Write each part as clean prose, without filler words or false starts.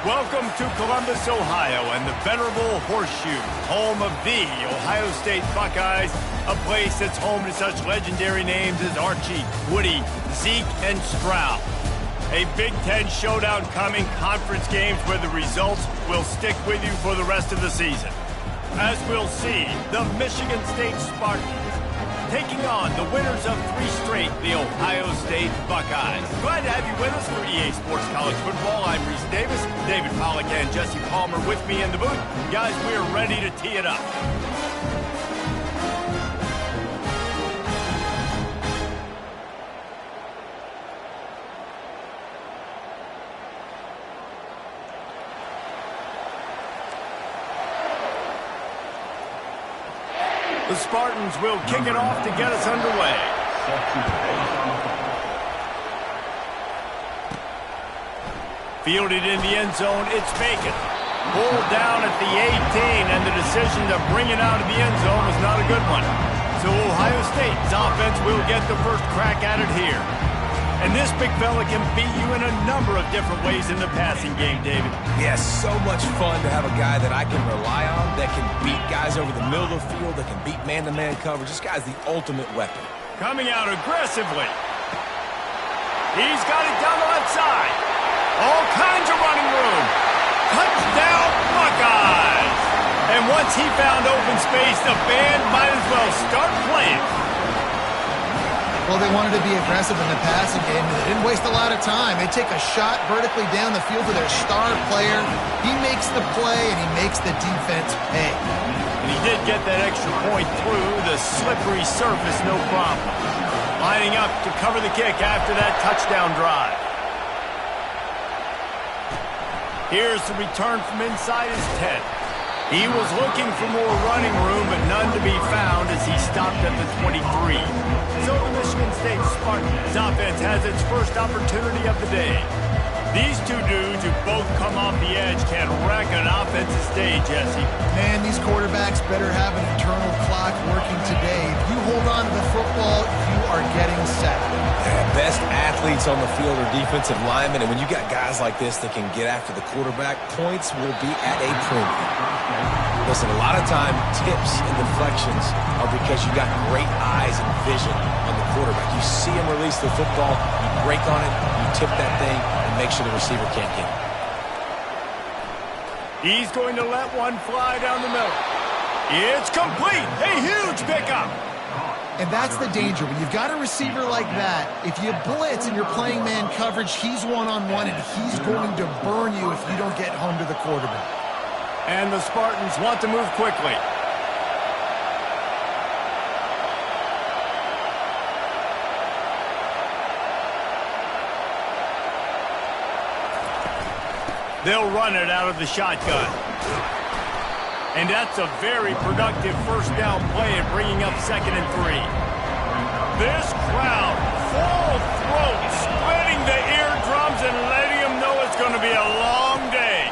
Welcome to Columbus, Ohio, and the venerable Horseshoe, home of the Ohio State Buckeyes, a place that's home to such legendary names as Archie, Woody, Zeke, and Stroud. A Big Ten showdown coming, conference games where the results will stick with you for the rest of the season. As we'll see, the Michigan State Spartans taking on the winners of 3 straight, the Ohio State Buckeyes. Glad to have you with us for EA Sports College Football. I'm Reese Davis, David Pollack and Jesse Palmer with me in the booth. Guys, we are ready to tee it up. The Spartans will kick it off to get us underway. Fielded in the end zone, it's Bacon. Pulled down at the 18, and the decision to bring it out of the end zone was not a good one. So Ohio State's offense will get the first crack at it here. And this big fella can beat you in a number of different ways in the passing game, David. Yes, so much fun to have a guy that I can rely on, that can beat guys over the middle of the field, that can beat man-to-man coverage. This guy's the ultimate weapon. Coming out aggressively. He's got it down the left side. All kinds of running room. Touchdown, Buckeyes! And once he found open space, the band might as well start playing. Well, they wanted to be aggressive in the passing game, and they didn't waste a lot of time. They take a shot vertically down the field to their star player. He makes the play, and he makes the defense pay. And he did get that extra point through the slippery surface, no problem. Lining up to cover the kick after that touchdown drive. Here's the return from inside his 10. He was looking for more running room, but none to be found as he stopped at the 23. So the Michigan State Spartans offense has its first opportunity of the day. These two dudes who both come off the edge can wreck an offensive stage, Jesse. Man, these quarterbacks better have an internal clock working today. If you hold on to the football, you are getting set. Yeah, best athletes on the field are defensive linemen, and when you got guys like this that can get after the quarterback, points will be at a premium. Listen, a lot of time, tips and deflections are because you got great eyes and vision on the quarterback. You see him release the football, you break on it, you tip that thing, and make sure the receiver can't get it. He's going to let one fly down the middle. It's complete. A huge pickup. And that's the danger. When you've got a receiver like that, if you blitz and you're playing man coverage, he's one-on-one, and he's going to burn you if you don't get home to the quarterback. And the Spartans want to move quickly. They'll run it out of the shotgun. And that's a very productive first down play at bringing up 2nd and 3. This crowd, full throat, splitting the eardrums and letting them know it's going to be a long day.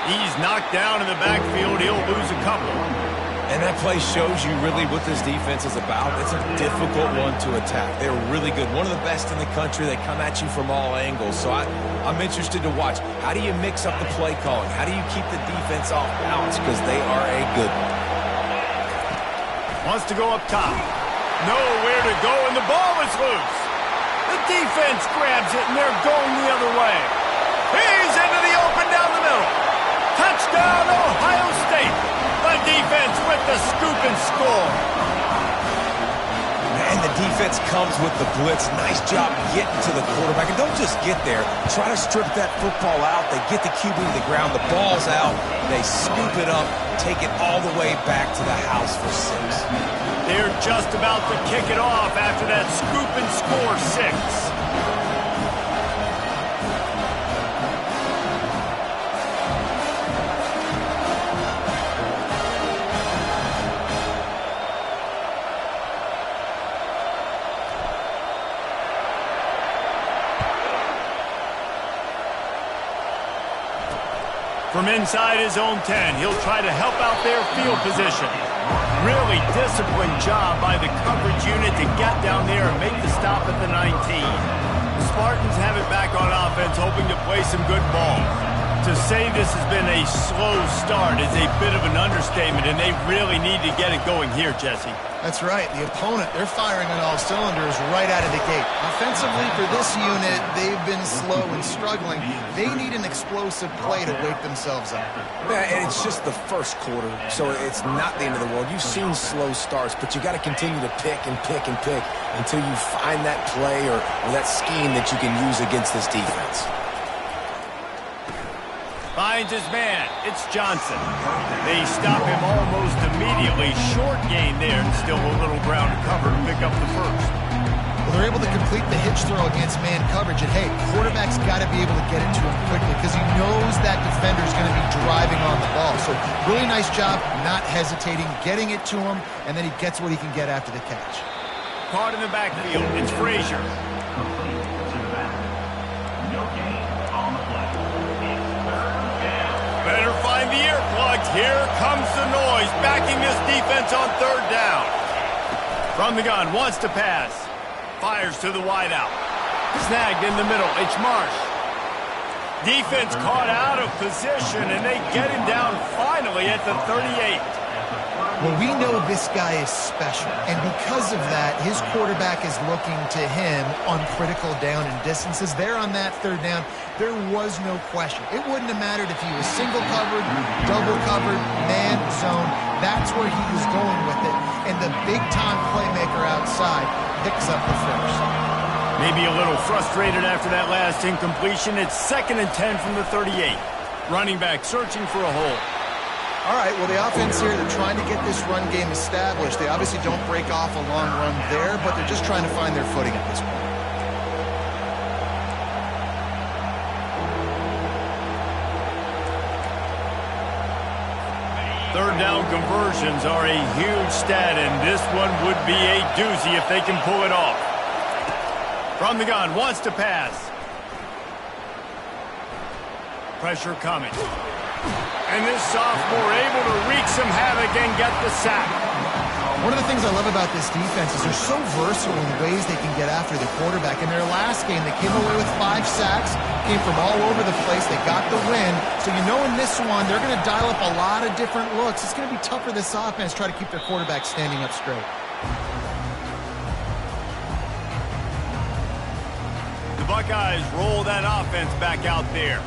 He's knocked down in the backfield. He'll lose a couple. And that play shows you really what this defense is about. It's a difficult one to attack. They're really good. One of the best in the country. They come at you from all angles. So I'm interested to watch. How do you mix up the play calling? How do you keep the defense off balance? Because they are a good one. Wants to go up top. Nowhere to go, and the ball is loose. The defense grabs it, and they're going the other way. He's into the open down the middle. Touchdown, Ohio State. The defense with the scoop and score. And the defense comes with the blitz. Nice job getting to the quarterback. And don't just get there. Try to strip that football out. They get the QB to the ground. The ball's out. They scoop it up, take it all the way back to the house for 6. They're just about to kick it off after that scoop and score 6. From inside his own 10, he'll try to help out their field position. Really disciplined job by the coverage unit to get down there and make the stop at the 19. The Spartans have it back on offense, hoping to play some good ball. To say this has been a slow start is a bit of an understatement, and they really need to get it going here, Jesse. That's right. The opponent, they're firing on all cylinders right out of the gate. Offensively, for this unit, they've been slow and struggling. They need an explosive play to wake themselves up. Yeah, and it's just the first quarter, so it's not the end of the world. You've seen slow starts, but you got to continue to pick and pick and pick until you find that play or that scheme that you can use against this defense. Finds his man. It's Johnson. They stop him almost immediately. Short gain there, and still a little ground to cover to pick up the first. Well, they're able to complete the hitch throw against man coverage, and hey, quarterback's got to be able to get it to him quickly because he knows that defender's going to be driving on the ball. So really nice job not hesitating, getting it to him, and then he gets what he can get after the catch. Caught in the backfield. It's Frazier. Better find the earplugs. Here comes the noise, backing this defense on third down. From the gun, wants to pass. Fires to the wideout. Snagged in the middle. It's Marsh. Defense caught out of position, and they get him down finally at the 38. Well, we know this guy is special, and because of that, his quarterback is looking to him on critical down and distances. There on that third down, there was no question. It wouldn't have mattered if he was single covered, double covered, man, zone. That's where he was going with it, and the big-time playmaker outside picks up the first. Maybe a little frustrated after that last incompletion. It's 2nd and 10 from the 38. Running back searching for a hole. All right, well, the offense here, they're trying to get this run game established. They obviously don't break off a long run there, but they're just trying to find their footing at this point. Third down conversions are a huge stat, and this one would be a doozy if they can pull it off. From the gun, wants to pass. Pressure coming. And this sophomore able to wreak some havoc and get the sack. One of the things I love about this defense is they're so versatile in the ways they can get after the quarterback. In their last game, they came away with 5 sacks, came from all over the place. They got the win. So you know in this one, they're going to dial up a lot of different looks. It's going to be tough for this offense to try to keep their quarterback standing up straight. The Buckeyes roll that offense back out there.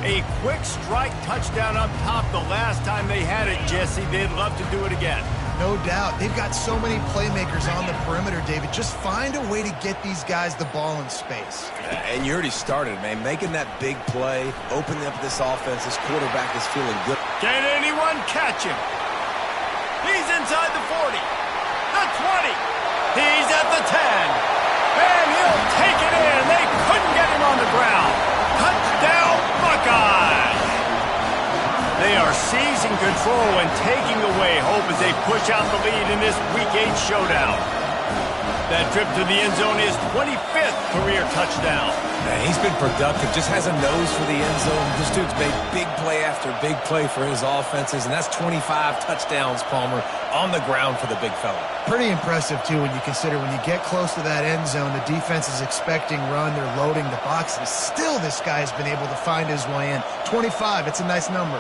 A quick strike touchdown up top the last time they had it, Jesse. They'd love to do it again. No doubt. They've got so many playmakers on the perimeter, David. Just find a way to get these guys the ball in space. And you already started, man. Making that big play, opening up this offense. This quarterback is feeling good. Can anyone catch him? He's inside the 40, the 20. He's at the 10. And he'll take it in. They couldn't get him on the ground. Touchdown, Buckeyes! They are seizing control and taking away hope as they push out the lead in this Week 8 showdown. That trip to the end zone is 25th career touchdown. Man, he's been productive, just has a nose for the end zone. This dude's made big play after big play for his offenses, and that's 25 touchdowns, Palmer, on the ground for the big fella. Pretty impressive, too, when you consider when you get close to that end zone, the defense is expecting run, they're loading the box, and still this guy's been able to find his way in. 25, it's a nice number.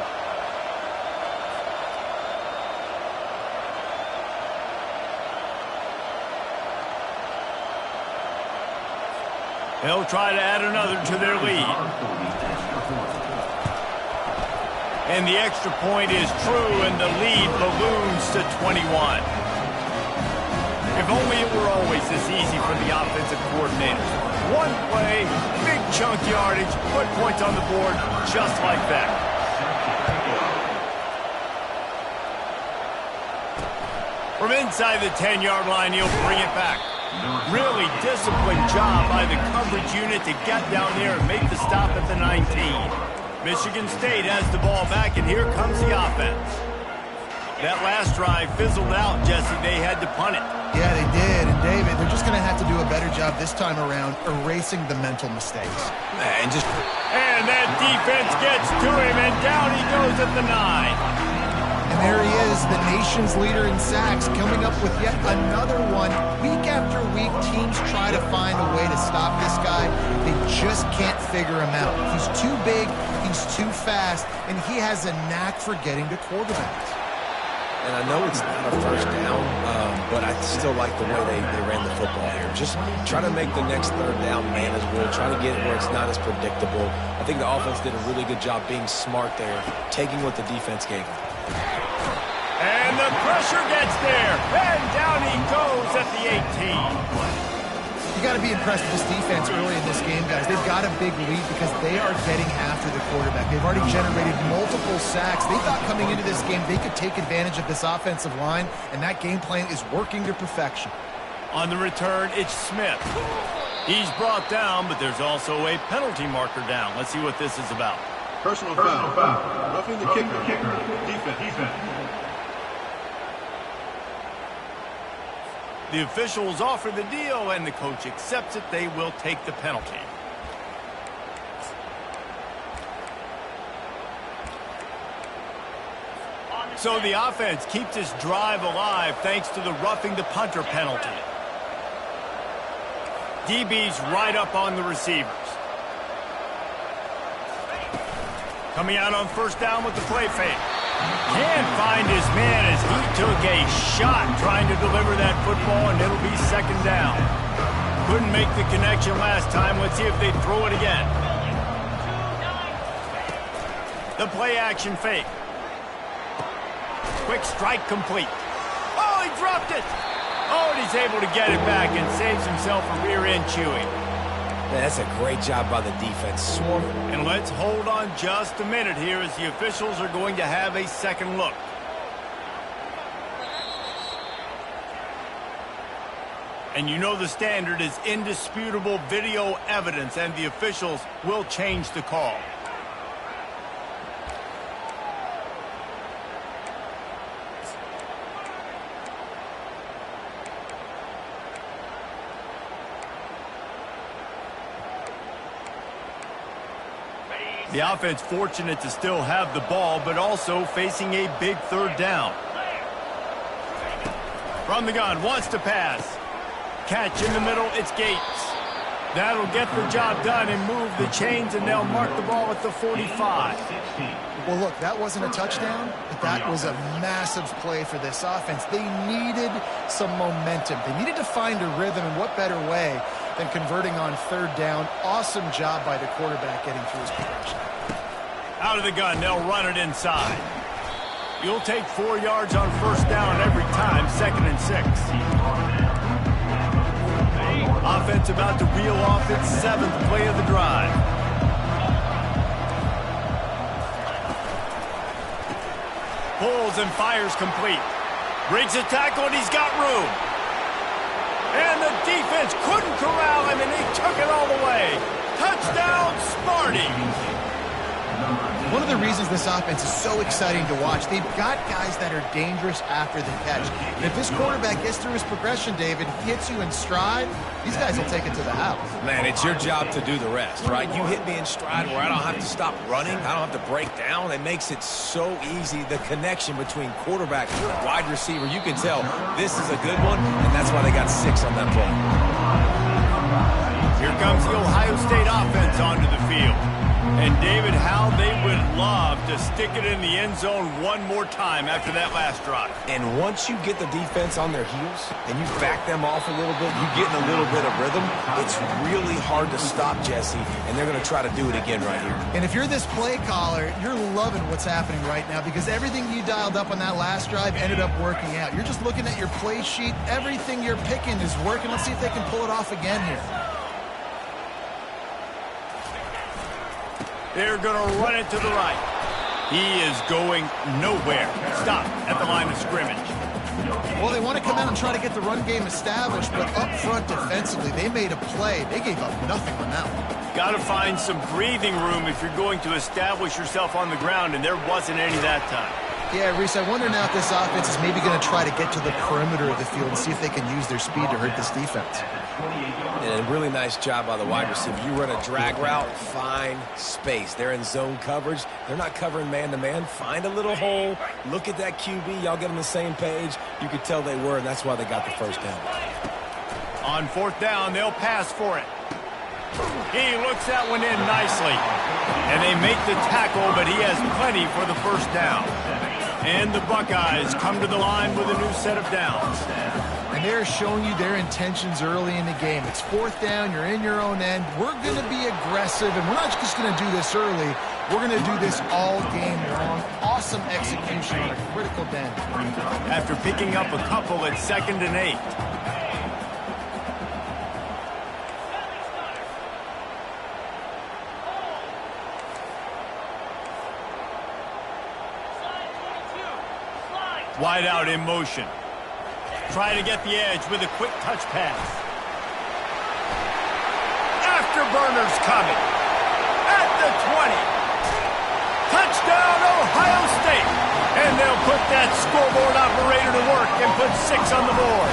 They'll try to add another to their lead. And the extra point is true, and the lead balloons to 21. If only it were always this easy for the offensive coordinators. One play, big chunk yardage, put points on the board just like that. From inside the 10-yard line, he'll bring it back. Really disciplined job by the coverage unit to get down there and make the stop at the 19. Michigan State has the ball back, and here comes the offense. That last drive fizzled out, Jesse. They had to punt it. Yeah, they did. And, David, they're just going to have to do a better job this time around erasing the mental mistakes. And that defense gets to him, and down he goes at the 9. And And there he is, the nation's leader in sacks, coming up with yet another one. Week after week, teams try to find a way to stop this guy. They just can't figure him out. He's too big, he's too fast, and he has a knack for getting to quarterbacks. And I know it's not a first down, but I still like the way they ran the football here. Just try to make the next third down manageable, try to get it where it's not as predictable. I think the offense did a really good job being smart there, taking what the defense gave them. And the pressure gets there, and down he goes at the 18. You got to be impressed with this defense early in this game, guys. They've got a big lead because they are getting after the quarterback. They've already generated multiple sacks. They thought coming into this game they could take advantage of this offensive line, and that game plan is working to perfection. On the return, it's Smith. He's brought down, but there's also a penalty marker down. Let's see what this is about. Personal foul. Roughing the kicker. Defense. The officials offer the deal, and the coach accepts it. They will take the penalty. So the offense keeps this drive alive thanks to the roughing the punter penalty. DB's right up on the receivers. Coming out on first down with the play fake. Can't find his man as he took a shot trying to deliver that football, and it'll be second down. Couldn't make the connection last time. Let's see if they throw it again. The play action fake. Quick strike complete. Oh, he dropped it. Oh, and he's able to get it back and saves himself a rear end chewing. Man, that's a great job by the defense. And let's hold on just a minute here as the officials are going to have a second look. And you know the standard is indisputable video evidence, and the officials will change the call. The offense fortunate to still have the ball, but also facing a big third down. From the gun, wants to pass. Catch in the middle, it's Gates. That'll get the job done and move the chains, and they'll mark the ball at the 45. Well, look, that wasn't a touchdown, but that was a massive play for this offense. They needed some momentum. They needed to find a rhythm, and what better way than converting on third down. Awesome job by the quarterback getting through his progression. Out of the gun, they'll run it inside. You'll take 4 yards on first down every time, 2nd and 6. Offense about to reel off its 7th play of the drive. Pulls and fires complete. Breaks a tackle, and he's got room. And the defense couldn't corral him, and he took it all the way. Touchdown, Sparty. One of the reasons this offense is so exciting to watch, they've got guys that are dangerous after the catch. And if this quarterback gets through his progression, David, hits you in stride, these guys will take it to the house. Man, it's your job to do the rest, right? You hit me in stride where I don't have to stop running. I don't have to break down. It makes it so easy. The connection between quarterback and wide receiver, you can tell this is a good one, and that's why they got 6 on that play. Here comes the Ohio State offense onto the field. And, David, how they would love to stick it in the end zone one more time after that last drive. And once you get the defense on their heels and you back them off a little bit, you get in a little bit of rhythm, it's really hard to stop, Jesse, and they're going to try to do it again right here. And if you're this play caller, you're loving what's happening right now because everything you dialed up on that last drive ended up working out. You're just looking at your play sheet. Everything you're picking is working. Let's see if they can pull it off again here. They're going to run it to the right. He is going nowhere. Stop at the line of scrimmage. Well, they want to come out and try to get the run game established, but up front defensively, they made a play. They gave up nothing on that one. Got to find some breathing room if you're going to establish yourself on the ground, and there wasn't any that time. Yeah, Reese, I wonder now if this offense is maybe going to try to get to the perimeter of the field and see if they can use their speed to hurt this defense. And a really nice job by the wide receiver. You run a drag route, find space. They're in zone coverage. They're not covering man-to-man. Find a little hole. Look at that QB. Y'all get on the same page. You could tell they were, and that's why they got the first down. On fourth down, they'll pass for it. He looks that one in nicely. And they make the tackle, but he has plenty for the first down. And the Buckeyes come to the line with a new set of downs. And they're showing you their intentions early in the game. It's fourth down. You're in your own end. We're going to be aggressive, and we're not just going to do this early. We're going to do this all game long. Awesome execution on a critical down. After picking up a couple at 2nd and 8. Wide out in motion. Try to get the edge with a quick touch pass. Afterburners coming. At the 20. Touchdown, Ohio State. And they'll put that scoreboard operator to work and put 6 on the board.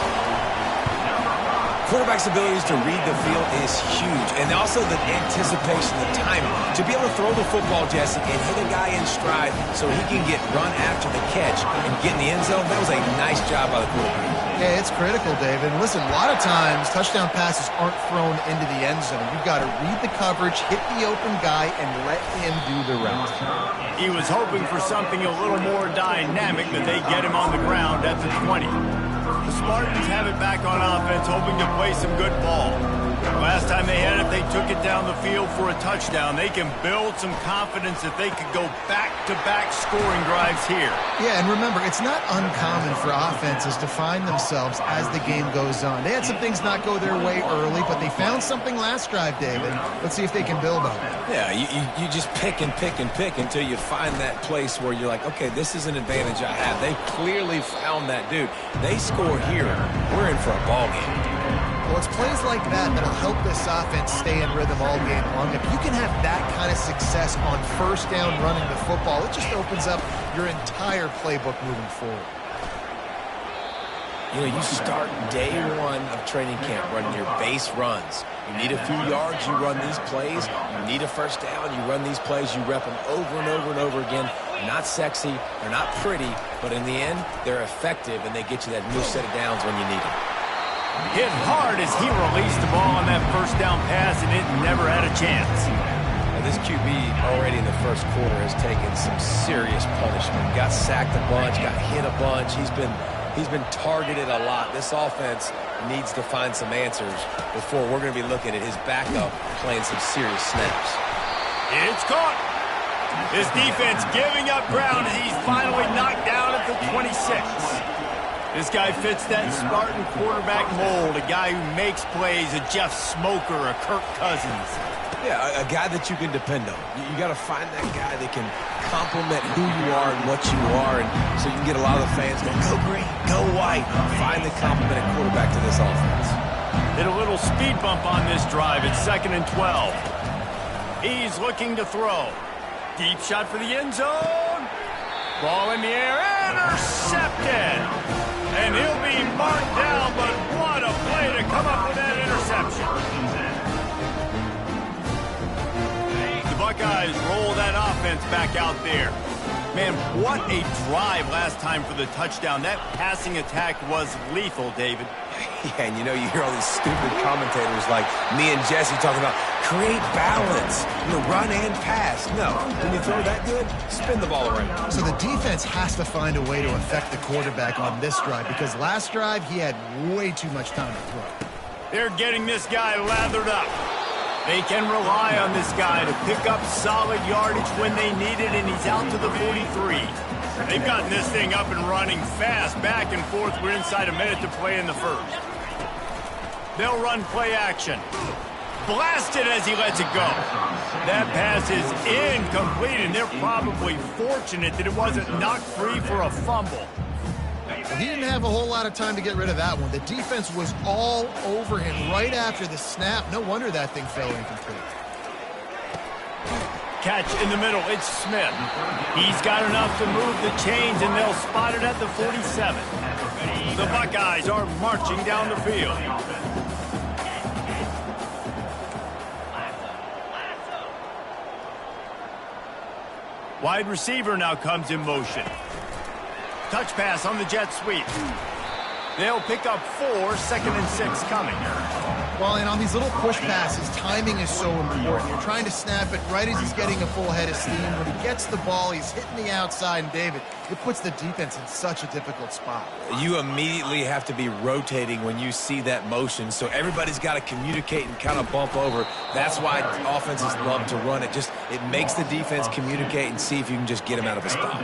Quarterback's abilities to read the field is huge. And also the anticipation, the timing. To be able to throw the football, Jesse, and hit a guy in stride so he can get run after the catch and get in the end zone, that was a nice job by the quarterback. Yeah, it's critical, David. And listen, a lot of times touchdown passes aren't thrown into the end zone. You've got to read the coverage, hit the open guy, and let him do the rest. He was hoping for something a little more dynamic, but they get him on the ground at the 20. The Spartans have it back on offense, hoping to play some good ball. Last time they had it, they took it down the field for a touchdown. They can build some confidence that they could go back-to-back scoring drives here. Yeah, and remember, it's not uncommon for offenses to find themselves as the game goes on. They had some things not go their way early, but they found something last drive, David. Let's see if they can build on it. Yeah, you just pick and pick and pick until you find that place where you're like, okay, this is an advantage I have. They clearly found that dude. They score here, we're in for a ball game. Well, it's plays like that that'll help this offense stay in rhythm all game long. If you can have that kind of success on first down running the football, it just opens up your entire playbook moving forward. You know, you start day one of training camp running your base runs. You need a few yards, you run these plays. You need a first down, you run these plays. You rep them over and over and over again. They're not sexy, they're not pretty, but in the end, they're effective, and they get you that new set of downs when you need them. Hit hard as he released the ball on that first down pass, and it never had a chance. Now, this QB already in the first quarter has taken some serious punishment. Got sacked a bunch, got hit a bunch. He's been targeted a lot. This offense needs to find some answers before we're going to be looking at his backup playing some serious snaps. It's caught. His defense giving up ground, and he's finally knocked down at the 26. This guy fits that Spartan quarterback mold, a guy who makes plays, a Jeff Smoker, a Kirk Cousins. Yeah, a guy that you can depend on. You got to find that guy that can complement who you are and what you are, and so you can get a lot of the fans going, go green, go white. Find the complementing quarterback to this offense. Hit a little speed bump on this drive. It's 2nd and 12. He's looking to throw. Deep shot for the end zone. Ball in the air, intercepted. And he'll be marked down, but what a play to come up with that interception. The Buckeyes roll that offense back out there. Man, what a drive last time for the touchdown. That passing attack was lethal, David. Yeah, and you know, you hear all these stupid commentators like me and Jesse talking about create balance, run and pass. No, when you throw that good, spin the ball around. So the defense has to find a way to affect the quarterback on this drive, because last drive he had way too much time to throw. They're getting this guy lathered up. They can rely on this guy to pick up solid yardage when they need it, and he's out to the 43. They've gotten this thing up and running fast, back and forth. We're inside a minute to play in the first. They'll run play action. Blasted as he lets it go. That pass is incomplete, and they're probably fortunate that it wasn't knocked free for a fumble. Well, he didn't have a whole lot of time to get rid of that one. The defense was all over him right after the snap. No wonder that thing fell incomplete. Catch in the middle. It's Smith. He's got enough to move the chains, and they'll spot it at the 47. The Buckeyes are marching down the field. Wide receiver now comes in motion. Touch pass on the jet sweep. They'll pick up 4, 2nd and 6 coming. Well, and on these little push passes, timing is so important. You're trying to snap it right as he's getting a full head of steam. When he gets the ball, he's hitting the outside, and David, it puts the defense in such a difficult spot. You immediately have to be rotating when you see that motion, so everybody's got to communicate and kind of bump over. That's why offenses love to run it. It makes the defense communicate and see if you can just get him out of a spot.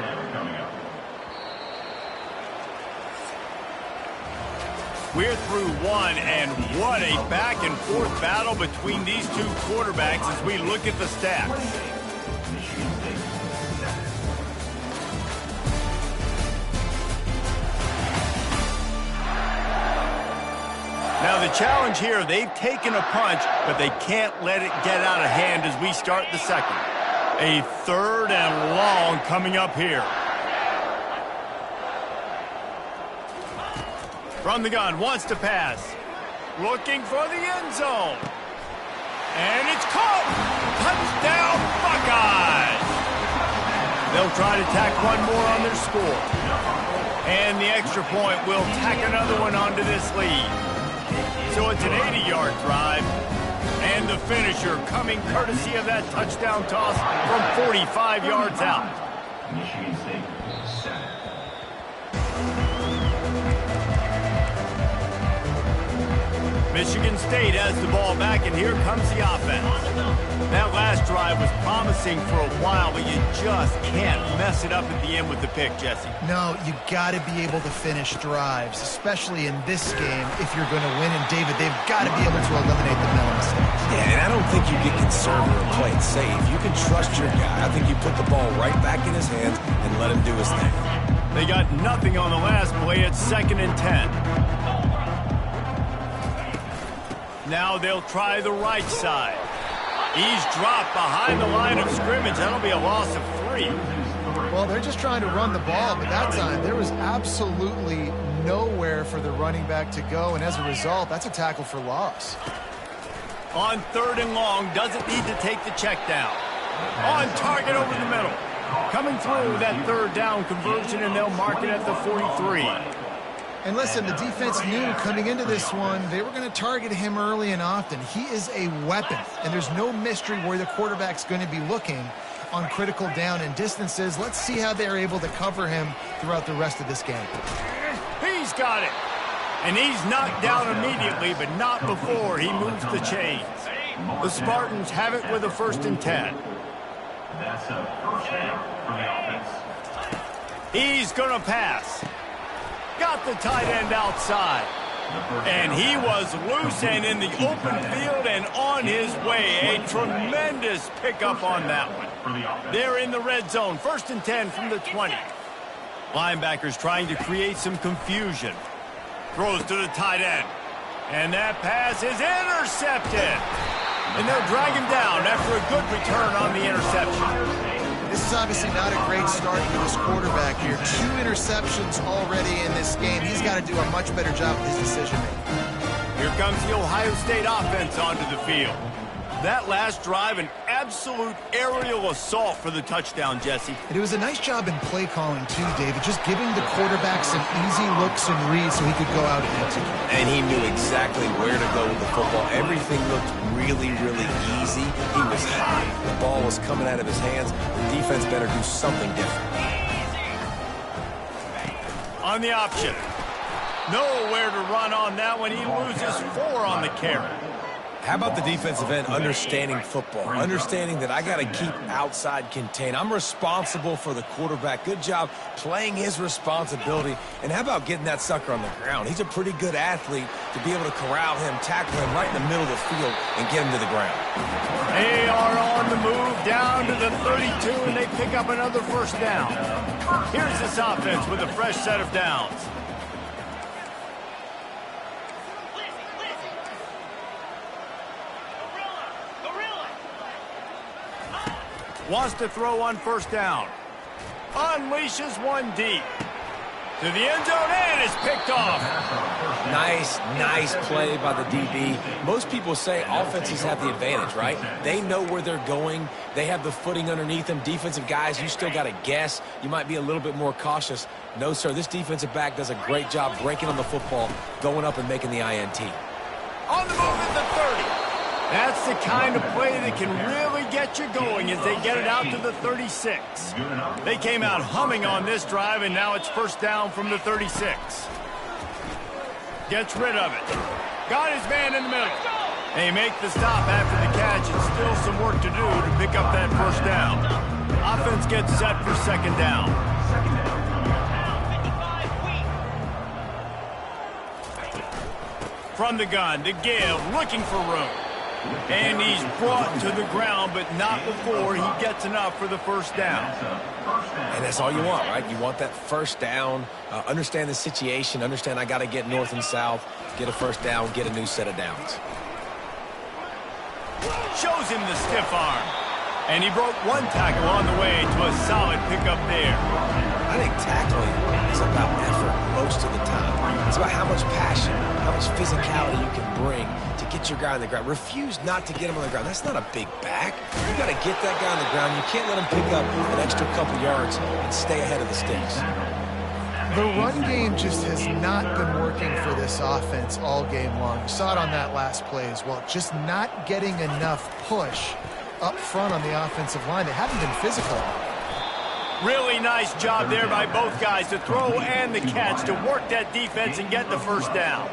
We're through one, and what a back-and-forth battle between these two quarterbacks as we look at the stats. Now the challenge here, they've taken a punch, but they can't let it get out of hand as we start the second. A 3rd and long coming up here. From the gun, wants to pass. Looking for the end zone. And it's caught! Touchdown, Buckeyes! They'll try to tack one more on their score. And the extra point will tack another one onto this lead. So it's an 80-yard drive. And the finisher coming courtesy of that touchdown toss from 45 yards out. Michigan State, set. Michigan State has the ball back, and here comes the offense. That last drive was promising for a while, but you just can't mess it up at the end with the pick, Jesse. No, you got to be able to finish drives, especially in this game if you're going to win. And, David, they've got to be able to eliminate the mental mistakes. Yeah, and I don't think you get conservative or play it safe. You can trust your guy. I think you put the ball right back in his hands and let him do his thing. They got nothing on the last play. It's 2nd and 10. Now they'll try the right side. He's dropped behind the line of scrimmage. That'll be a loss of 3. Well, they're just trying to run the ball, but that time there was absolutely nowhere for the running back to go, and as a result, that's a tackle for loss. On 3rd and long, doesn't need to take the check down. On target over the middle. Coming through that 3rd down conversion, and they'll mark it at the 43. And listen, the defense knew coming into this one, they were going to target him early and often. He is a weapon, and there's no mystery where the quarterback's going to be looking on critical down and distances. Let's see how they're able to cover him throughout the rest of this game. He's got it. And he's knocked down immediately, but not before he moves the chains. The Spartans have it with a 1st and 10. That's a 1st down for the offense. He's going to pass. Got the tight end outside. And he was loose and in the open field and on his way. A tremendous pickup on that one. They're in the red zone. 1st and 10 from the 20. Linebackers trying to create some confusion. Throws to the tight end. And that pass is intercepted. And they'll drag him down after a good return on the interception. This is obviously not a great start for this quarterback here. 2 interceptions already in this game. He's got to do a much better job with his decision-making. Here comes the Ohio State offense onto the field. That last drive, an absolute aerial assault for the touchdown, Jesse. And it was a nice job in play calling, too, David, just giving the quarterback some easy looks and reads so he could go out and execute. And he knew exactly where to go with the football. Everything looked really, really easy. He was hot. The ball was coming out of his hands. The defense better do something different. On the option. Nowhere to run on that one. He loses 4 on the carry. How about the defensive end understanding football, understanding that I got to keep outside contained. I'm responsible for the quarterback. Good job playing his responsibility. And how about getting that sucker on the ground? He's a pretty good athlete to be able to corral him, tackle him right in the middle of the field, and get him to the ground. They are on the move down to the 32, and they pick up another 1st down. Here's this offense with a fresh set of downs. Wants to throw on 1st down. Unleashes one deep. To the end zone, and it's picked off. Nice play by the DB. Most people say offenses have the advantage, right? They know where they're going. They have the footing underneath them. Defensive guys, you still got to guess. You might be a little bit more cautious. No, sir, this defensive back does a great job breaking on the football, going up and making the INT. On the move at the 30. That's the kind of play that can really get you going as they get it out to the 36. They came out humming on this drive, and now it's first down from the 36. Gets rid of it. Got his man in the middle. They make the stop after the catch, and still some work to do to pick up that first down. Offense gets set for second down. From the gun to give, looking for room. And he's brought to the ground, but not before he gets enough for the first down. And that's all you want, right? You want that first down, understand the situation, understand I got to get north and south, get a first down, get a new set of downs. Shows him the stiff arm. And he broke one tackle on the way to a solid pickup there. I think tackling is about effort most of the time. It's about how much passion, how much physicality you can bring to get your guy on the ground. Refuse not to get him on the ground. That's not a big back. You got to get that guy on the ground. You can't let him pick up an extra couple yards and stay ahead of the sticks. The run game just has not been working for this offense all game long. You saw it on that last play as well. Just not getting enough push up front on the offensive line. They haven't been physical. Really nice job there by both guys to throw and the catch to work that defense and get the first down.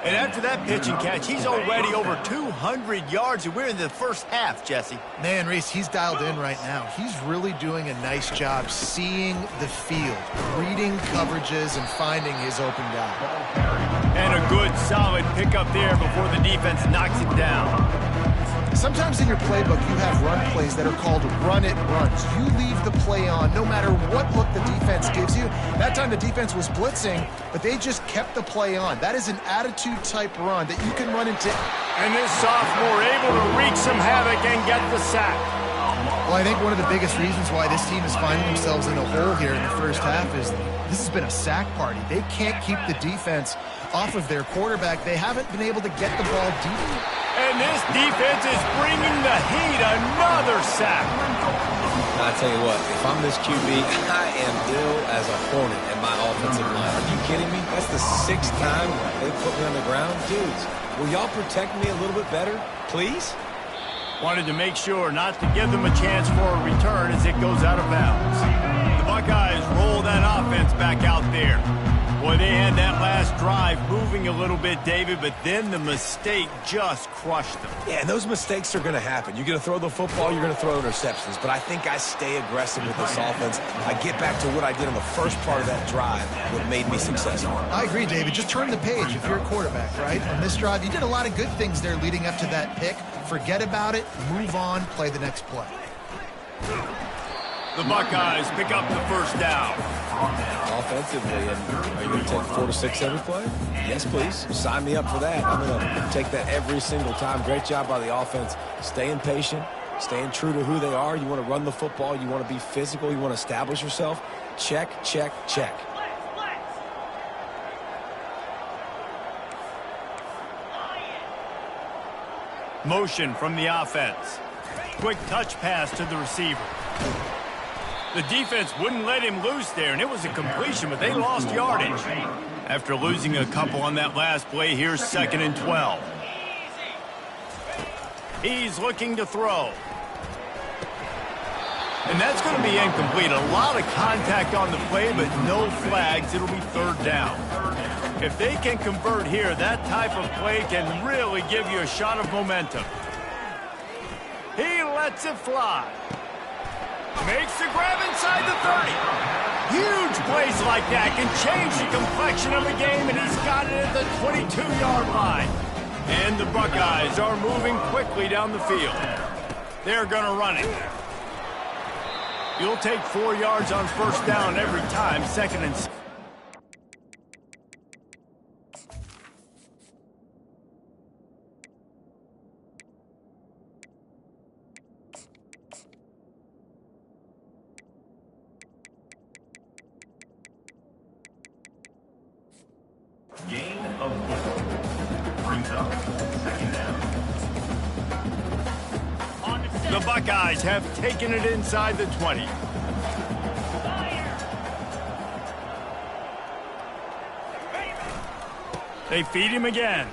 And after that pitch and catch, he's already over 200 yards, and we're in the first half, Jesse. Man, Reese, he's dialed in right now. He's really doing a nice job seeing the field, reading coverages, and finding his open guy. And a good, solid pickup there before the defense knocks him down. Sometimes in your playbook, you have run plays that are called run-it runs. You leave the play on no matter what look the defense gives you. That time the defense was blitzing, but they just kept the play on. That is an attitude-type run that you can run into. And this sophomore able to wreak some havoc and get the sack. Well, I think one of the biggest reasons why this team is finding themselves in the hole here in the first half is this has been a sack party. They can't keep the defense off of their quarterback. They haven't been able to get the ball deep. And this defense is bringing the heat. Another sack. I tell you what, if I'm this QB, I am ill as a hornet in my offensive line. Are you kidding me? That's the 6th time they put me on the ground. Dudes, will y'all protect me a little bit better, please? Wanted to make sure not to give them a chance for a return as it goes out of bounds. The Buckeyes roll that offense back out there. Boy, they had that last drive moving a little bit, David, but then the mistake just crushed them. Yeah, and those mistakes are going to happen. You're going to throw the football, you're going to throw interceptions. But I think I stay aggressive with this offense. I get back to what I did on the first part of that drive, what made me successful. I agree, David. Just turn the page if you're a quarterback, right? On this drive, you did a lot of good things there leading up to that pick. Forget about it, move on, play the next play. The Buckeyes pick up the first down. Offensively, and are you going to take 4 to 6 every play? Yes, please. Sign me up for that. I'm going to take that every single time. Great job by the offense. Staying patient, staying true to who they are. You want to run the football. You want to be physical. You want to establish yourself. Check, check, check. Motion from the offense. Quick touch pass to the receiver. The defense wouldn't let him loose there, and it was a completion, but they lost yardage. After losing a couple on that last play, here's 2nd and 12. He's looking to throw. And that's going to be incomplete. A lot of contact on the play, but no flags. It'll be 3rd down. If they can convert here, that type of play can really give you a shot of momentum. He lets it fly. Makes the grab inside the 30. Huge plays like that can change the complexion of a game, and he's got it at the 22-yard line. And the Buckeyes are moving quickly down the field. They're going to run it. You'll take 4 yards on first down every time, 2nd and 6. Buckeyes have taken it inside the 20. They feed him again.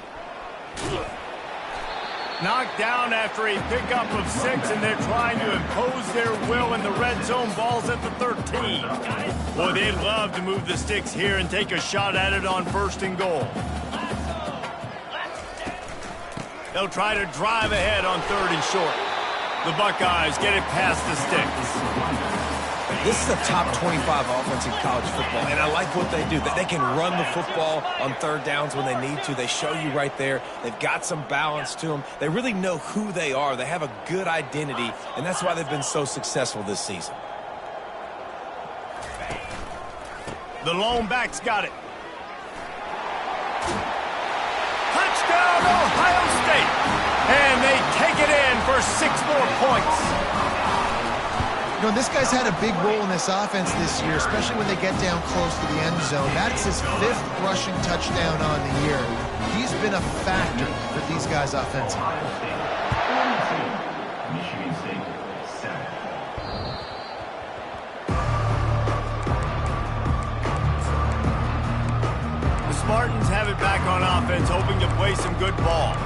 Knocked down after a pickup of 6, and they're trying to impose their will in the red zone. Ball's at the 13. Boy, they'd love to move the sticks here and take a shot at it on 1st and goal. They'll try to drive ahead on 3rd and short. The Buckeyes get it past the sticks. This is a top 25 offense in college football, and I like what they do. That they can run the football on 3rd downs when they need to. They show you right there. They've got some balance to them. They really know who they are. They have a good identity, and that's why they've been so successful this season. The lone back's got it. Touchdown, Ohio State! And they take it in for 6 more points. You know, this guy's had a big role in this offense this year, especially when they get down close to the end zone. That's his 5th rushing touchdown on the year. He's been a factor for these guys offensively. Michigan State, 7. The Spartans have it back on offense, hoping to play some good ball.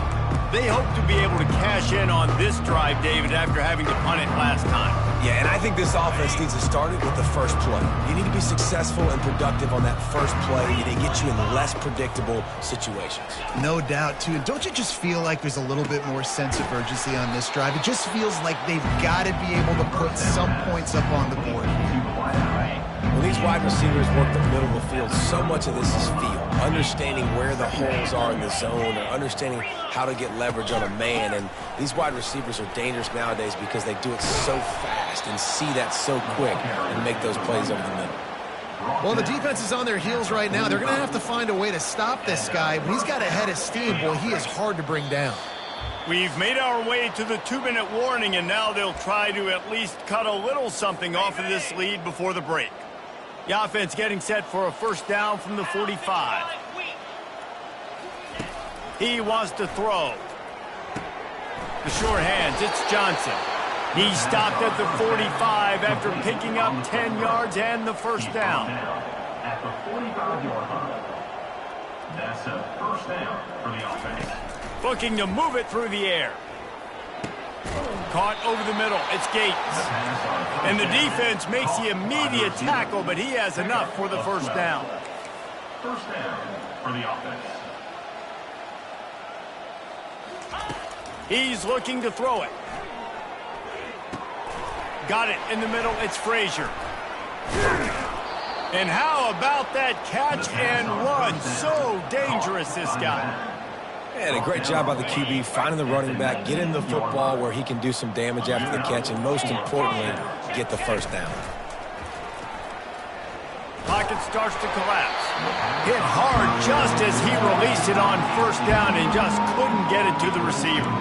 They hope to be able to cash in on this drive, David, after having to punt it last time. Yeah, and I think this offense needs to start it with the first play. You need to be successful and productive on that first play. You need to get you in less predictable situations. No doubt, too. And don't you just feel like there's a little bit more sense of urgency on this drive? It just feels like they've got to be able to put some points up on the board. When these wide receivers work the middle of the field, so much of this is feel. Understanding where the holes are in the zone or understanding how to get leverage on a man. And these wide receivers are dangerous nowadays because they do it so fast and see that so quick and make those plays over the middle. Well, the defense is on their heels right now. They're going to have to find a way to stop this guy. When he's got a head of steam, boy, he is hard to bring down. We've made our way to the 2-minute warning, and now they'll try to at least cut a little something off of this lead before the break. The offense getting set for a 1st down from the 45. He wants to throw. The short hands, it's Johnson. He stopped at the 45 after picking up 10 yards and the 1st down. At the 45-yard line. That's a 1st down for the offense. Looking to move it through the air. Caught over the middle. It's Gates. And the defense makes the immediate tackle, but he has enough for the 1st down. 1st down for the offense. He's looking to throw it. Got it in the middle. It's Frazier. And how about that catch and run? So dangerous, this guy. And a great job by the QB finding the running back, getting the football where he can do some damage after the catch, and most importantly, get the 1st down. Pocket starts to collapse. Hit hard just as he released it on 1st down and just couldn't get it to the receiver.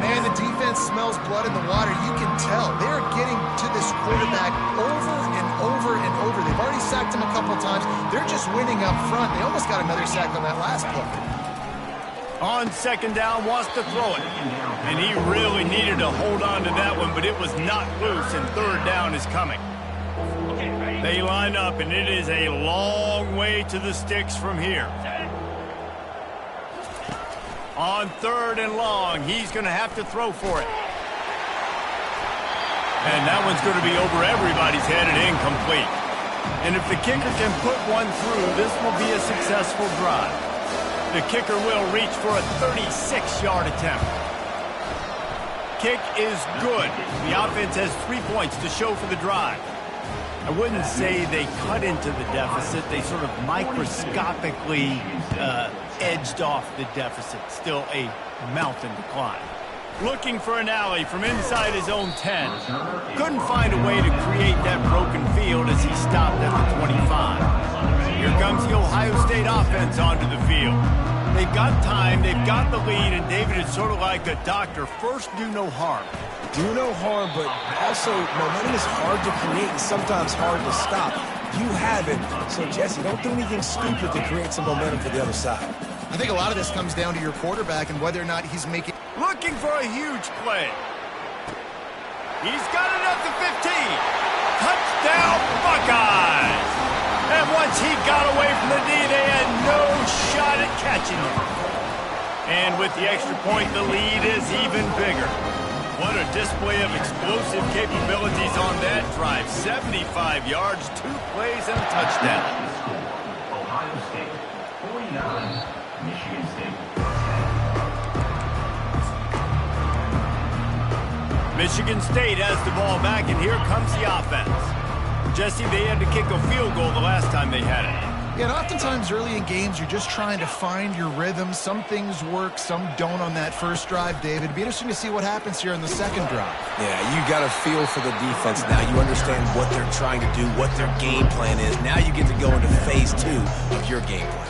Man, the defense smells blood in the water. You can tell. They're getting to this quarterback over and over and over. They've already sacked him a couple times. They're just winning up front. They almost got another sack on that last play. On 2nd down, wants to throw it. And he really needed to hold on to that one, but it was not loose, and 3rd down is coming. They line up, and it is a long way to the sticks from here. On 3rd and long, he's going to have to throw for it. And that one's going to be over everybody's head and incomplete. And if the kicker can put one through, this will be a successful drive. The kicker will reach for a 36-yard attempt. Kick is good. The offense has 3 points to show for the drive. I wouldn't say they cut into the deficit. They sort of microscopically edged off the deficit. Still a mountain to climb. Looking for an alley from inside his own 10. Couldn't find a way to create that broken field as he stopped at the 25. Here comes the Ohio State offense onto the field. They've got time, they've got the lead, and David, it's sort of like a doctor. First, do no harm. Do no harm, but also momentum is hard to create and sometimes hard to stop. You have it, so Jesse, don't do anything stupid to create some momentum for the other side. I think a lot of this comes down to your quarterback and whether or not he's making... Looking for a huge play. He's got it at the 15. Touchdown, Buckeyes! And once he got away from the D, they had no shot at catching him. And with the extra point, the lead is even bigger. What a display of explosive capabilities on that drive. 75 yards, 2 plays, and a touchdown. Ohio State 49, Michigan State 10. Michigan State has the ball back, and here comes the offense. Jesse, they had to kick a field goal the last time they had it. Yeah, and oftentimes early in games, you're just trying to find your rhythm. Some things work, some don't on that first drive, David. It'd be interesting to see what happens here in the second drive. Yeah, you got a feel for the defense now. You understand what they're trying to do, what their game plan is. Now you get to go into phase 2 of your game plan.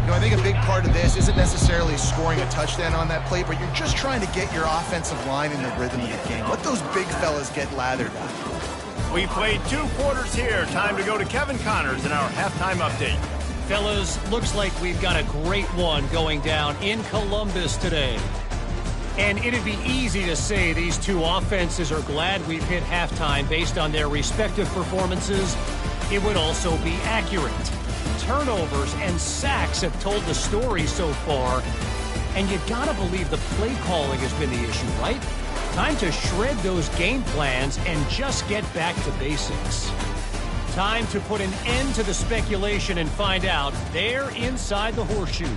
You know, I think a big part of this isn't necessarily scoring a touchdown on that play, but you're just trying to get your offensive line in the rhythm of the game. Let those big fellas get lathered up. We played 2 quarters here. Time to go to Kevin Connors in our halftime update. Fellas, looks like we've got a great one going down in Columbus today. And it'd be easy to say these 2 offenses are glad we've hit halftime based on their respective performances. It would also be accurate. Turnovers and sacks have told the story so far. And you gotta believe the play calling has been the issue, right? Time to shred those game plans and just get back to basics. Time to put an end to the speculation and find out they're inside the horseshoe.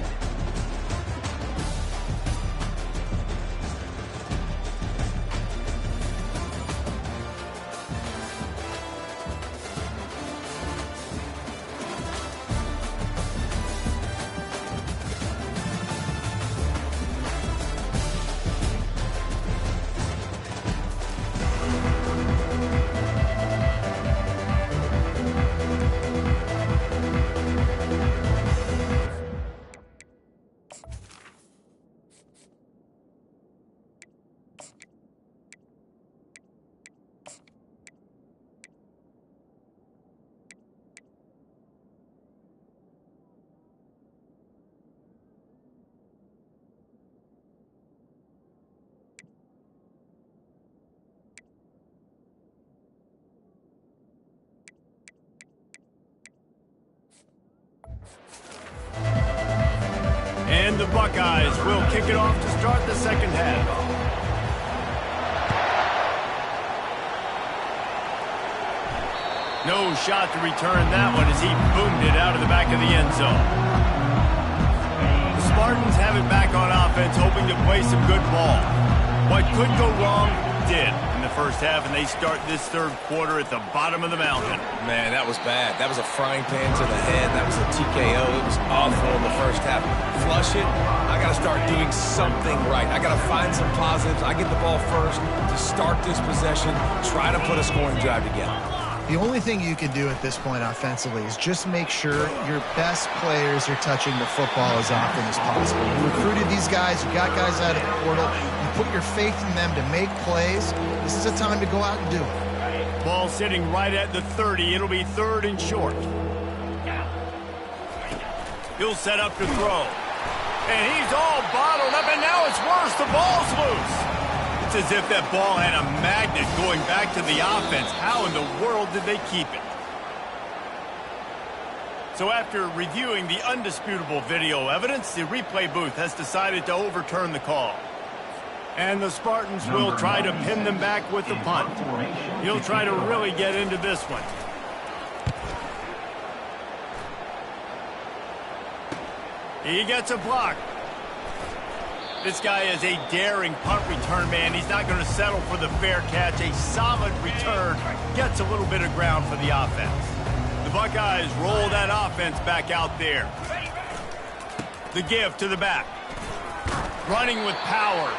And the Buckeyes will kick it off to start the second half. No shot to return that one as he boomed it out of the back of the end zone. The Spartans have it back on offense, hoping to play some good ball. What could go wrong did in the first half, and they start this third quarter at the bottom of the mountain. Man, that was bad. That was a frying pan to the head. That was a TKO. It was awful in the first half. Flush it. I got to start doing something right. I got to find some positives. I get the ball first to start this possession, try to put a scoring drive together. The only thing you can do at this point offensively is just make sure your best players are touching the football as often as possible. You recruited these guys, you got guys out of the portal, you put your faith in them to make plays. This is a time to go out and do it. Ball sitting right at the 30. It'll be 3rd and short. He'll set up to throw. And he's all bottled up, and now it's worse. The ball's loose. It's as if that ball had a magnet going back to the offense. How in the world did they keep it? So after reviewing the undisputable video evidence, the replay booth has decided to overturn the call. And the Spartans will try to pin them back with the punt. He'll try to really get into this one. He gets a block. This guy is a daring punt return man. He's not going to settle for the fair catch. A solid return gets a little bit of ground for the offense. The Buckeyes roll that offense back out there. The give to the back. Running with power.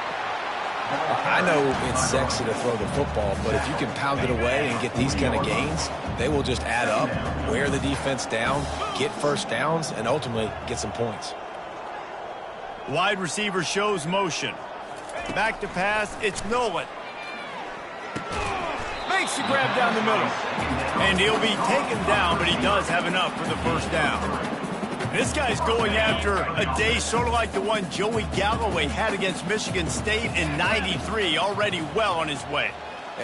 I know it's sexy to throw the football, but if you can pound it away and get these kind of gains, they will just add up, wear the defense down, get first downs, and ultimately get some points. Wide receiver shows motion. Back to pass, it's Nolan. Makes the grab down the middle. And he'll be taken down, but he does have enough for the first down. This guy's going after a day sort of like the one Joey Galloway had against Michigan State in '93, already well on his way.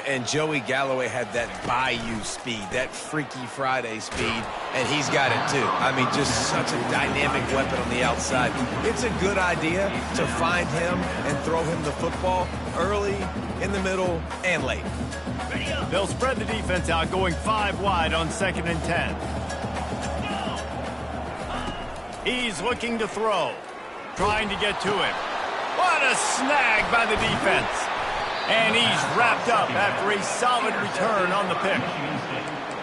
And Joey Galloway had that Bayou speed, that Freaky Friday speed, and he's got it too. I mean, just such a dynamic weapon on the outside. It's a good idea to find him and throw him the football early, in the middle, and late. They'll spread the defense out, going 5 wide on 2nd and 10. He's looking to throw, trying to get to him. What a snag by the defense. And he's wrapped up after a solid return on the pick.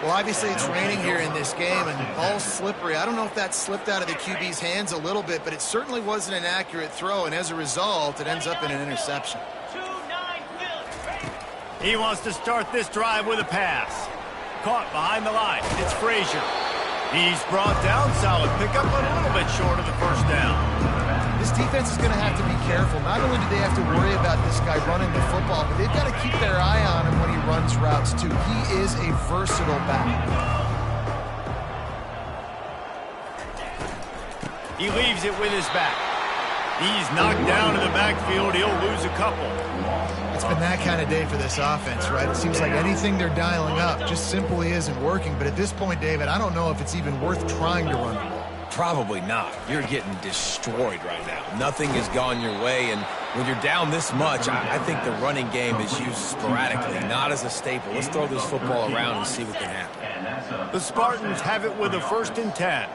Well, obviously it's raining here in this game, and the ball's slippery. I don't know if that slipped out of the QB's hands a little bit, but it certainly wasn't an accurate throw, and as a result, it ends up in an interception. He wants to start this drive with a pass. Caught behind the line. It's Frazier. He's brought down. Solid pickup, but a little bit short of the first down. This defense is going to have to be careful. Not only do they have to worry about this guy running the football, but they've got to keep their eye on him when he runs routes, too. He is a versatile back. He leaves it with his back. He's knocked down in the backfield. He'll lose a couple. It's been that kind of day for this offense, right? It seems like anything they're dialing up just simply isn't working. But at this point, David, I don't know if it's even worth trying to run the ball. Probably not. You're getting destroyed right now. Nothing has gone your way, and when you're down this much, I think the running game is used sporadically, not as a staple. Let's throw this football around and see what can happen. The Spartans have it with a 1st and 10.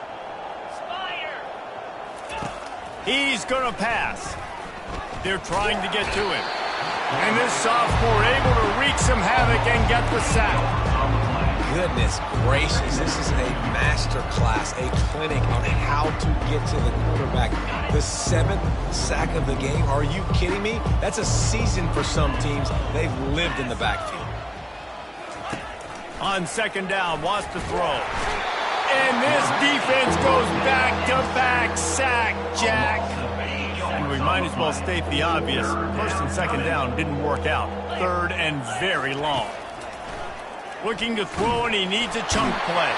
He's going to pass. They're trying to get to him. And this sophomore able to wreak some havoc and get the sack. Goodness gracious, this is a master class, a clinic on how to get to the quarterback. The 7th sack of the game, are you kidding me? That's a season for some teams. They've lived in the backfield. On 2nd down, wants to throw. And this defense goes back-to-back sack, Jack. And we might as well state the obvious. 1st and 2nd down didn't work out. 3rd and very long. Looking to throw, and he needs a chunk play.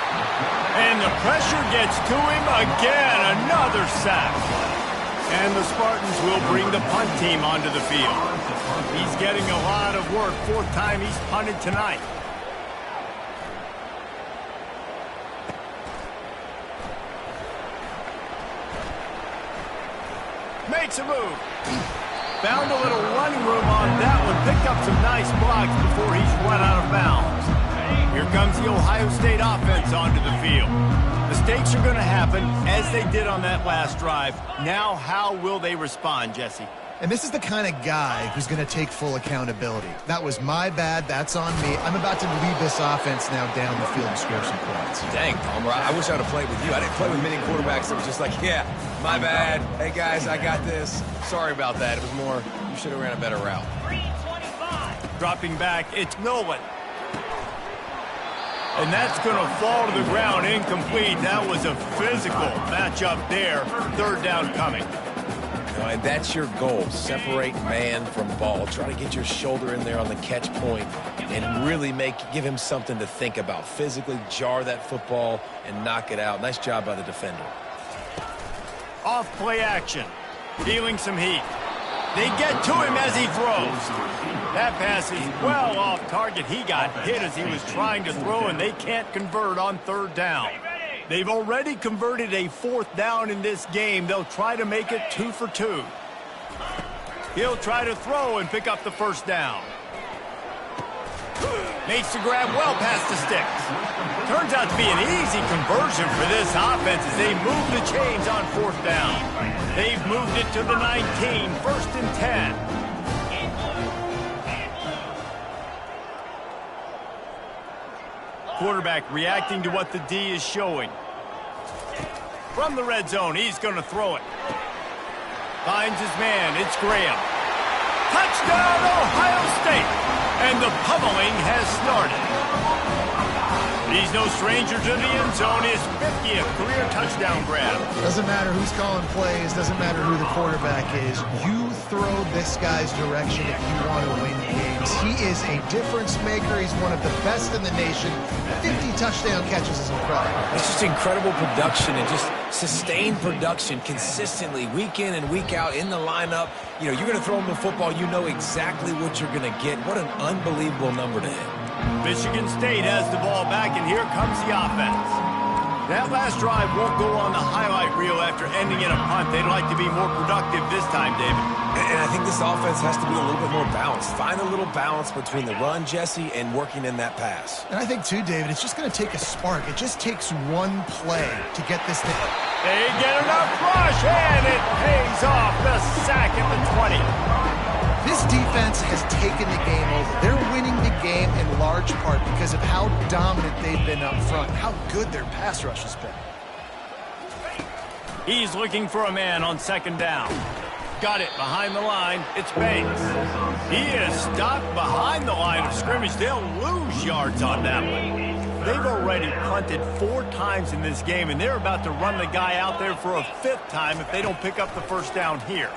And the pressure gets to him again. Another sack. And the Spartans will bring the punt team onto the field. He's getting a lot of work. 4th time he's punted tonight. Makes a move. Found a little running room on that one. Picked up some nice blocks before he's run out of bounds. Here comes the Ohio State offense onto the field. Mistakes are going to happen, as they did on that last drive. Now, how will they respond, Jesse? And this is the kind of guy who's going to take full accountability. That was my bad. That's on me. I'm about to lead this offense now down the field and score some points. Dang, Palmer, I wish I would have played with you. I didn't play with many quarterbacks that was just like, yeah, my bad. Hey, guys, I got this. Sorry about that. It was more, you should have ran a better route. 325. Dropping back, it's Nolan. And that's going to fall to the ground incomplete. That was a physical matchup there. 3rd down coming. And that's your goal. Separate man from ball. Try to get your shoulder in there on the catch point and really give him something to think about. Physically jar that football and knock it out. Nice job by the defender. Off play action. Feeling some heat. They get to him as he throws. That pass is well off target. He got hit as he was trying to throw, and they can't convert on 3rd down. They've already converted a 4th down in this game. They'll try to make it 2 for 2. He'll try to throw and pick up the 1st down. Makes the grab well past the sticks. Turns out to be an easy conversion for this offense as they move the chains on 4th down. They've moved it to the 19, 1st and 10. Quarterback reacting to what the D is showing. From the red zone, he's going to throw it. Finds his man. It's Graham. Touchdown, Ohio State! And the pummeling has started. He's no stranger to the end zone. His 50th career touchdown grab. Doesn't matter who's calling plays, doesn't matter who the quarterback is. You throw this guy's direction if you want to win games. He is a difference maker. He's one of the best in the nation. 50 touchdown catches is incredible. It's just incredible production and just sustained production consistently week in and week out in the lineup. You know, you're going to throw him the football, you know exactly what you're going to get. What an unbelievable number to hit. Michigan State has the ball back, and here comes the offense. That last drive won't go on the highlight reel after ending in a punt. They'd like to be more productive this time, David. And I think this offense has to be a little bit more balanced. Find a little balance between the run, Jesse, and working in that pass. And I think, too, David, it's just going to take a spark. It just takes one play to get this thing. They get enough rush, and it pays off. The sack at the 20. This defense has taken the game over. They're winning the game in large part because of how dominant they've been up front, how good their pass rush has been. He's looking for a man on second down. Got it behind the line. It's Banks. He is stopped behind the line of scrimmage. They'll lose yards on that one. They've already punted 4 times in this game, and they're about to run the guy out there for a 5th time if they don't pick up the first down here.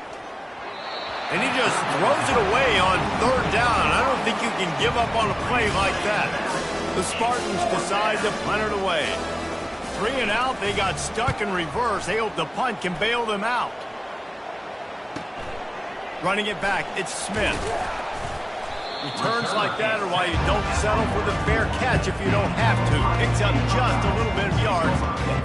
And he just throws it away on third down. I don't think you can give up on a play like that. The Spartans decide to punt it away. 3 and out, they got stuck in reverse. They hope the punt can bail them out. Running it back, it's Smith. Returns like that are why you don't settle for the fair catch if you don't have to. Picks up just a little bit of yards.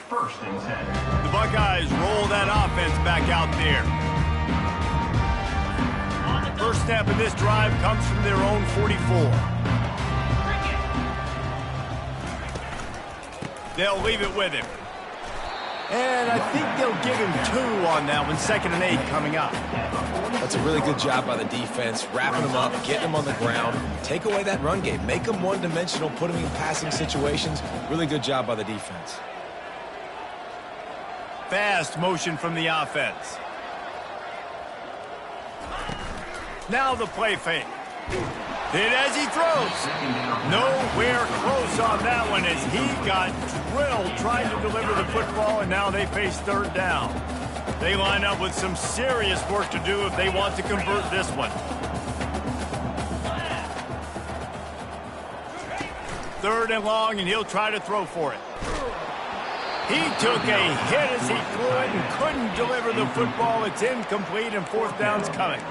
First and 10. The Buckeyes roll that offense back out there. First step in this drive comes from their own 44. They'll leave it with him. And I think they'll give him 2 on that one. 2nd and 8 coming up. That's a really good job by the defense, wrapping them up, getting them on the ground. Take away that run game. Make them one-dimensional, put them in passing situations. Really good job by the defense. Fast motion from the offense. Now the play fake. Hit as he throws. Nowhere close on that one as he got drilled trying to deliver the football, and now they face third down. They line up with some serious work to do if they want to convert this one. 3rd and long, and he'll try to throw for it. He took a hit as he threw it and couldn't deliver the football. It's incomplete, and 4th down's coming.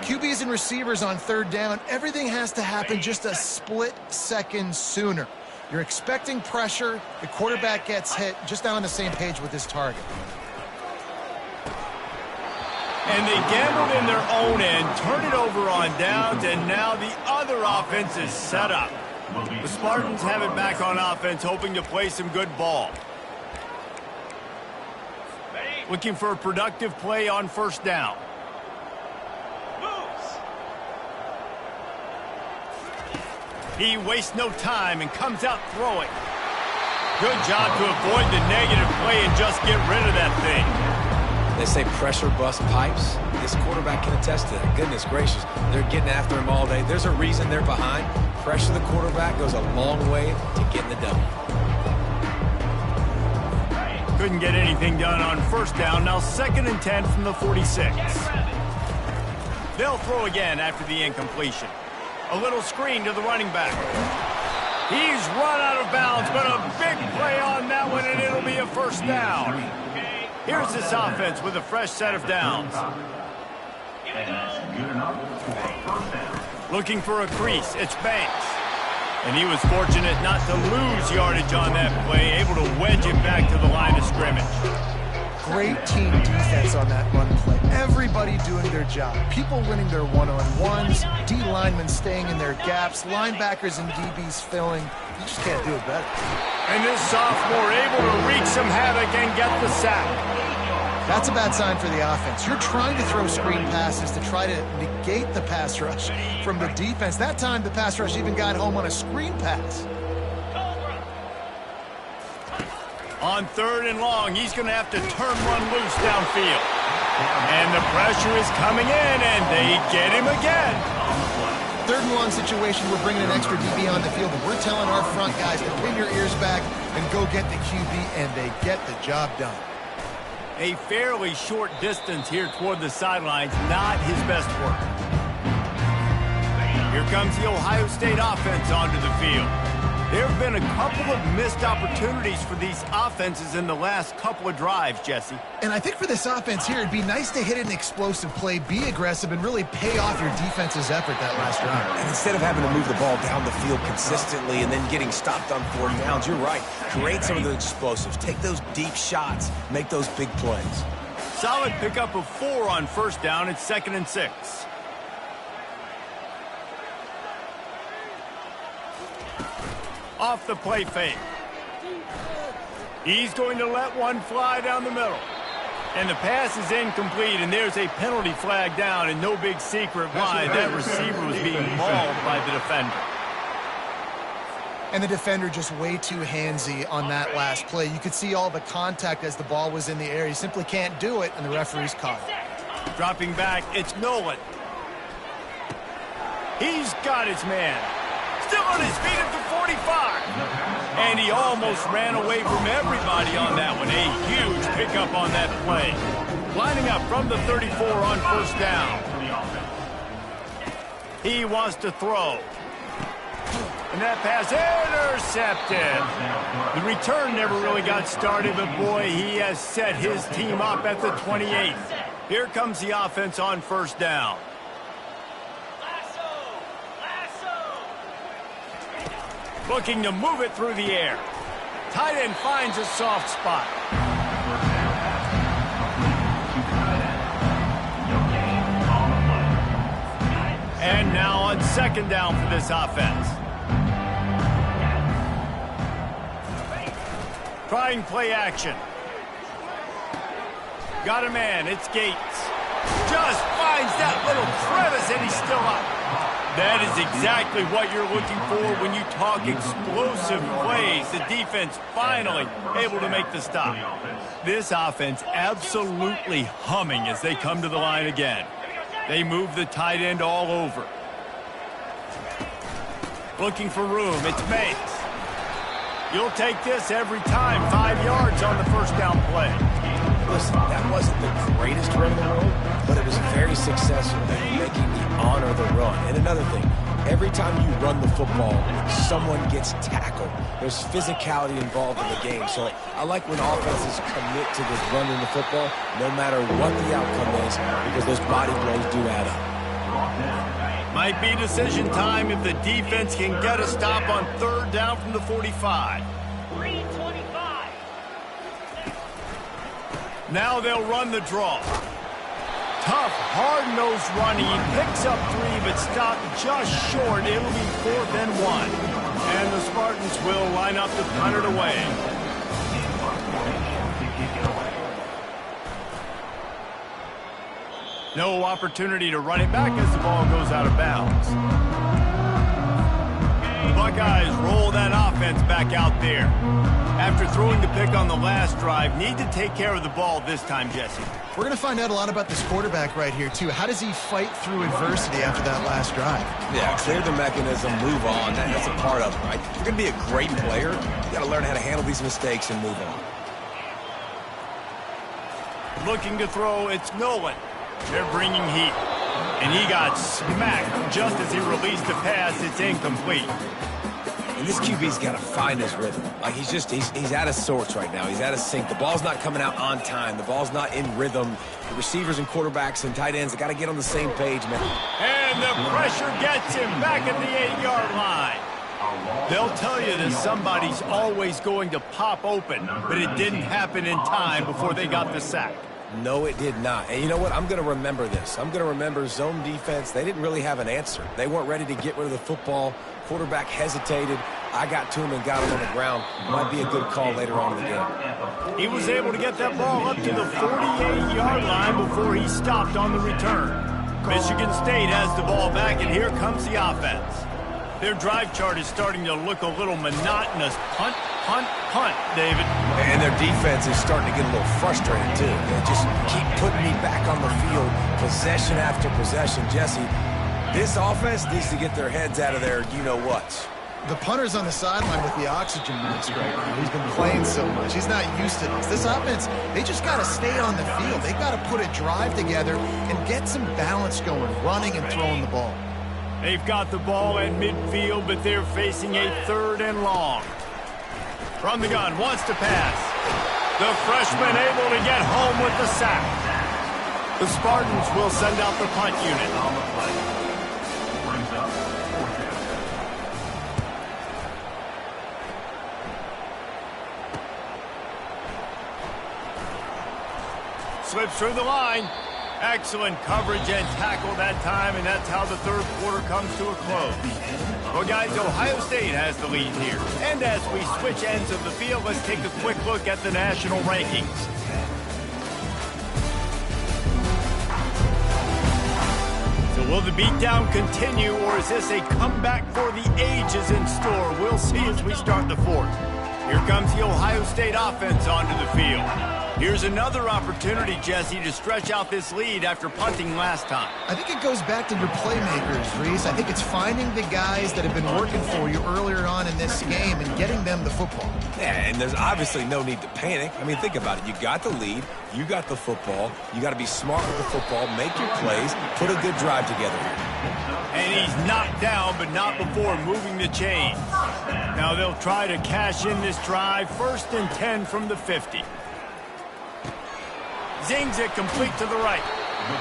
QBs and receivers on 3rd down, everything has to happen just a split second sooner. You're expecting pressure, the quarterback gets hit, just not on the same page with his target. And they gambled in their own end, turn it over on downs, and now the other offense is set up. The Spartans have it back on offense, hoping to play some good ball. Looking for a productive play on 1st down. He wastes no time and comes out throwing. Good job to avoid the negative play and just get rid of that thing. They say pressure bust pipes. This quarterback can attest to that. Goodness gracious, they're getting after him all day. There's a reason they're behind. Pressure the quarterback goes a long way to getting the W. Couldn't get anything done on 1st down. Now 2nd and 10 from the 46. They'll throw again after the incompletion. A little screen to the running back. He's run out of bounds, but a big play on that one, and it'll be a 1st down. Here's this offense with a fresh set of downs. And that's good enough for a 1st down. Looking for a crease. It's Banks. And he was fortunate not to lose yardage on that play, able to wedge it back to the line of scrimmage. Great team defense on that run play. Everybody doing their job. People winning their one-on-ones, D linemen staying in their gaps, linebackers and DBs filling. You just can't do it better. And this sophomore able to wreak some havoc and get the sack. That's a bad sign for the offense. You're trying to throw screen passes to try to negate the pass rush from the defense. That time, the pass rush even got home on a screen pass. On 3rd and long, he's going to have to turn one loose downfield. And the pressure is coming in, and they get him again. 3rd and long situation, we're bringing an extra DB on the field, and we're telling our front guys to pin your ears back and go get the QB, and they get the job done. A fairly short distance here toward the sidelines, not his best work. Here comes the Ohio State offense onto the field. There have been a couple of missed opportunities for these offenses in the last couple of drives, Jesse. And I think for this offense here, it'd be nice to hit an explosive play, be aggressive, and really pay off your defense's effort that last drive. And instead of having to move the ball down the field consistently and then getting stopped on 4th downs, you're right. Create some of those explosives. Take those deep shots. Make those big plays. Solid pickup of 4 on 1st down. It's 2nd and 6. Off the play fake. He's going to let one fly down the middle. And the pass is incomplete, and there's a penalty flag down, and no big secret why that receiver was being mauled by the defender. And the defender just way too handsy on that last play. You could see all the contact as the ball was in the air. He simply can't do it, and the referee's caught it. Dropping back, it's Nolan. He's got his man. Still on his feet at the 45. And he almost ran away from everybody on that one. A huge pickup on that play. Lining up from the 34 on 1st down. He wants to throw. And that pass intercepted. The return never really got started, but boy, he has set his team up at the 28th. Here comes the offense on 1st down. Looking to move it through the air. Tight end finds a soft spot. And now on 2nd down for this offense. Trying play action. Got a man, it's Gates. Just finds that little crevice and he's still up. That is exactly what you're looking for when you talk explosive plays. The defense finally able to make the stop. This offense absolutely humming as they come to the line again. They move the tight end all over. Looking for room, it's Mays. You'll take this every time. 5 yards on the 1st down play. Listen, that wasn't the greatest run in the world, but it was very successful in making me honor the run. And another thing, every time you run the football, someone gets tackled. There's physicality involved in the game. So I like when offenses commit to this running the football, no matter what the outcome is, because those body blows do add up. Might be decision time if the defense can get a stop on 3rd down from the 45. Now they'll run the draw. Tough, hard-nosed running. He picks up 3, but stopped just short. It'll be 4th and 1. And the Spartans will line up to punt it away. No opportunity to run it back as the ball goes out of bounds. The Buckeyes roll that offense back out there. After throwing the pick on the last drive, need to take care of the ball this time, Jesse. We're going to find out a lot about this quarterback right here, too. How does he fight through adversity after that last drive? Yeah, clear the mechanism, move on. That's a part of it, right? If you're going to be a great player, you got to learn how to handle these mistakes and move on. Looking to throw, it's Nolan. They're bringing heat. And he got smacked just as he released the pass. It's incomplete. And this QB's got to find his rhythm. Like, he's out of sorts right now. He's out of sync. The ball's not coming out on time. The ball's not in rhythm. The receivers and quarterbacks and tight ends have got to get on the same page, man. And the pressure gets him back at the 8-yard line. They'll tell you that somebody's always going to pop open, but it didn't happen in time before they got the sack. No, it did not. And you know what? I'm going to remember this. I'm going to remember zone defense. They didn't really have an answer. They weren't ready to get rid of the football. Quarterback hesitated. I got to him and got him on the ground. Might be a good call later on in the game. He was able to get that ball up to the 48-yard line before he stopped on the return. Michigan State has the ball back, and here comes the offense. Their drive chart is starting to look a little monotonous. Punt, punt, punt, David. And their defense is starting to get a little frustrated, too. They just keep putting me back on the field, possession after possession. Jesse, this offense needs to get their heads out of their you-know-whats. The punter's on the sideline with the oxygen mask right now. He's been playing so much. He's not used to this. This offense, they just got to stay on the field. They got to put a drive together and get some balance going, running and throwing the ball. They've got the ball at midfield, but they're facing a 3rd and long. From the gun, wants to pass. The freshman able to get home with the sack. The Spartans will send out the punt unit. On the play. Brings up 4th down. Slips through the line. Excellent coverage and tackle that time, and that's how the 3rd quarter comes to a close. Well, guys, Ohio State has the lead here. And as we switch ends of the field, let's take a quick look at the national rankings. So will the beatdown continue, or is this a comeback for the ages in store? We'll see as we start the 4th. Here comes the Ohio State offense onto the field. Here's another opportunity, Jesse, to stretch out this lead after punting last time. I think it goes back to your playmakers, Reese. I think it's finding the guys that have been working for you earlier on in this game and getting them the football. Yeah, and there's obviously no need to panic. I mean, think about it. You got the lead. You got the football. You got to be smart with the football, make your plays, put a good drive together here. And he's knocked down, but not before moving the chains. Now they'll try to cash in this drive. 1st and 10 from the 50. Zings it complete to the right.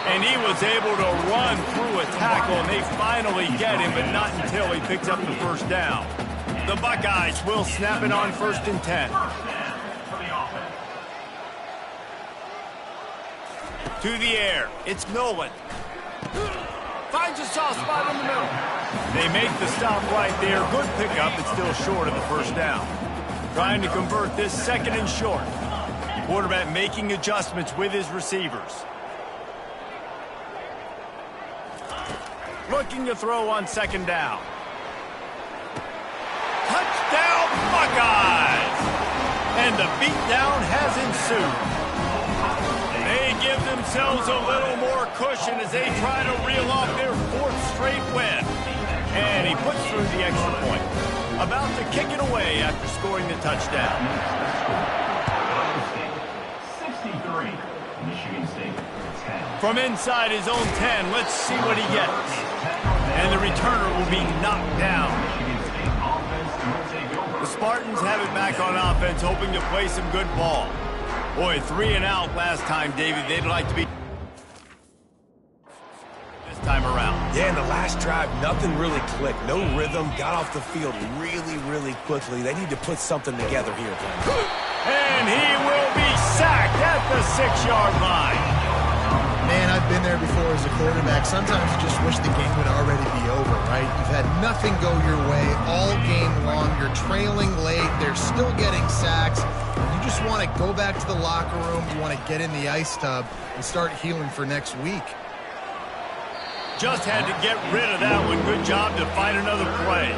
And he was able to run through a tackle, and they finally get him, but not until he picks up the 1st down. The Buckeyes will snap it on 1st and 10. To the air. It's Nolan. Finds a soft spot in the middle. They make the stop right there. Good pickup, but still short of the 1st down. Trying to convert this 2nd and short. Quarterback making adjustments with his receivers. Looking to throw on 2nd down. Touchdown, Buckeyes! And the beatdown has ensued. They give themselves a little more cushion as they try to reel off their 4th straight win. And he puts through the extra point. About to kick it away after scoring the touchdown. 63, Michigan State 10. From inside his own 10, let's see what he gets. And the returner will be knocked down. The Spartans have it back on offense, hoping to play some good ball. Boy, 3 and out last time, David. They'd like to be this time around. Yeah, in the last drive, nothing really clicked. No rhythm. Got off the field really, really quickly. They need to put something together here. And he will be sacked at the 6-yard line. Man, I've been there before as a quarterback. Sometimes you just wish the game would already be over, right? You've had nothing go your way all game long. You're trailing late. They're still getting sacks. You just want to go back to the locker room. You want to get in the ice tub and start healing for next week. Just had to get rid of that one. Good job to find another play.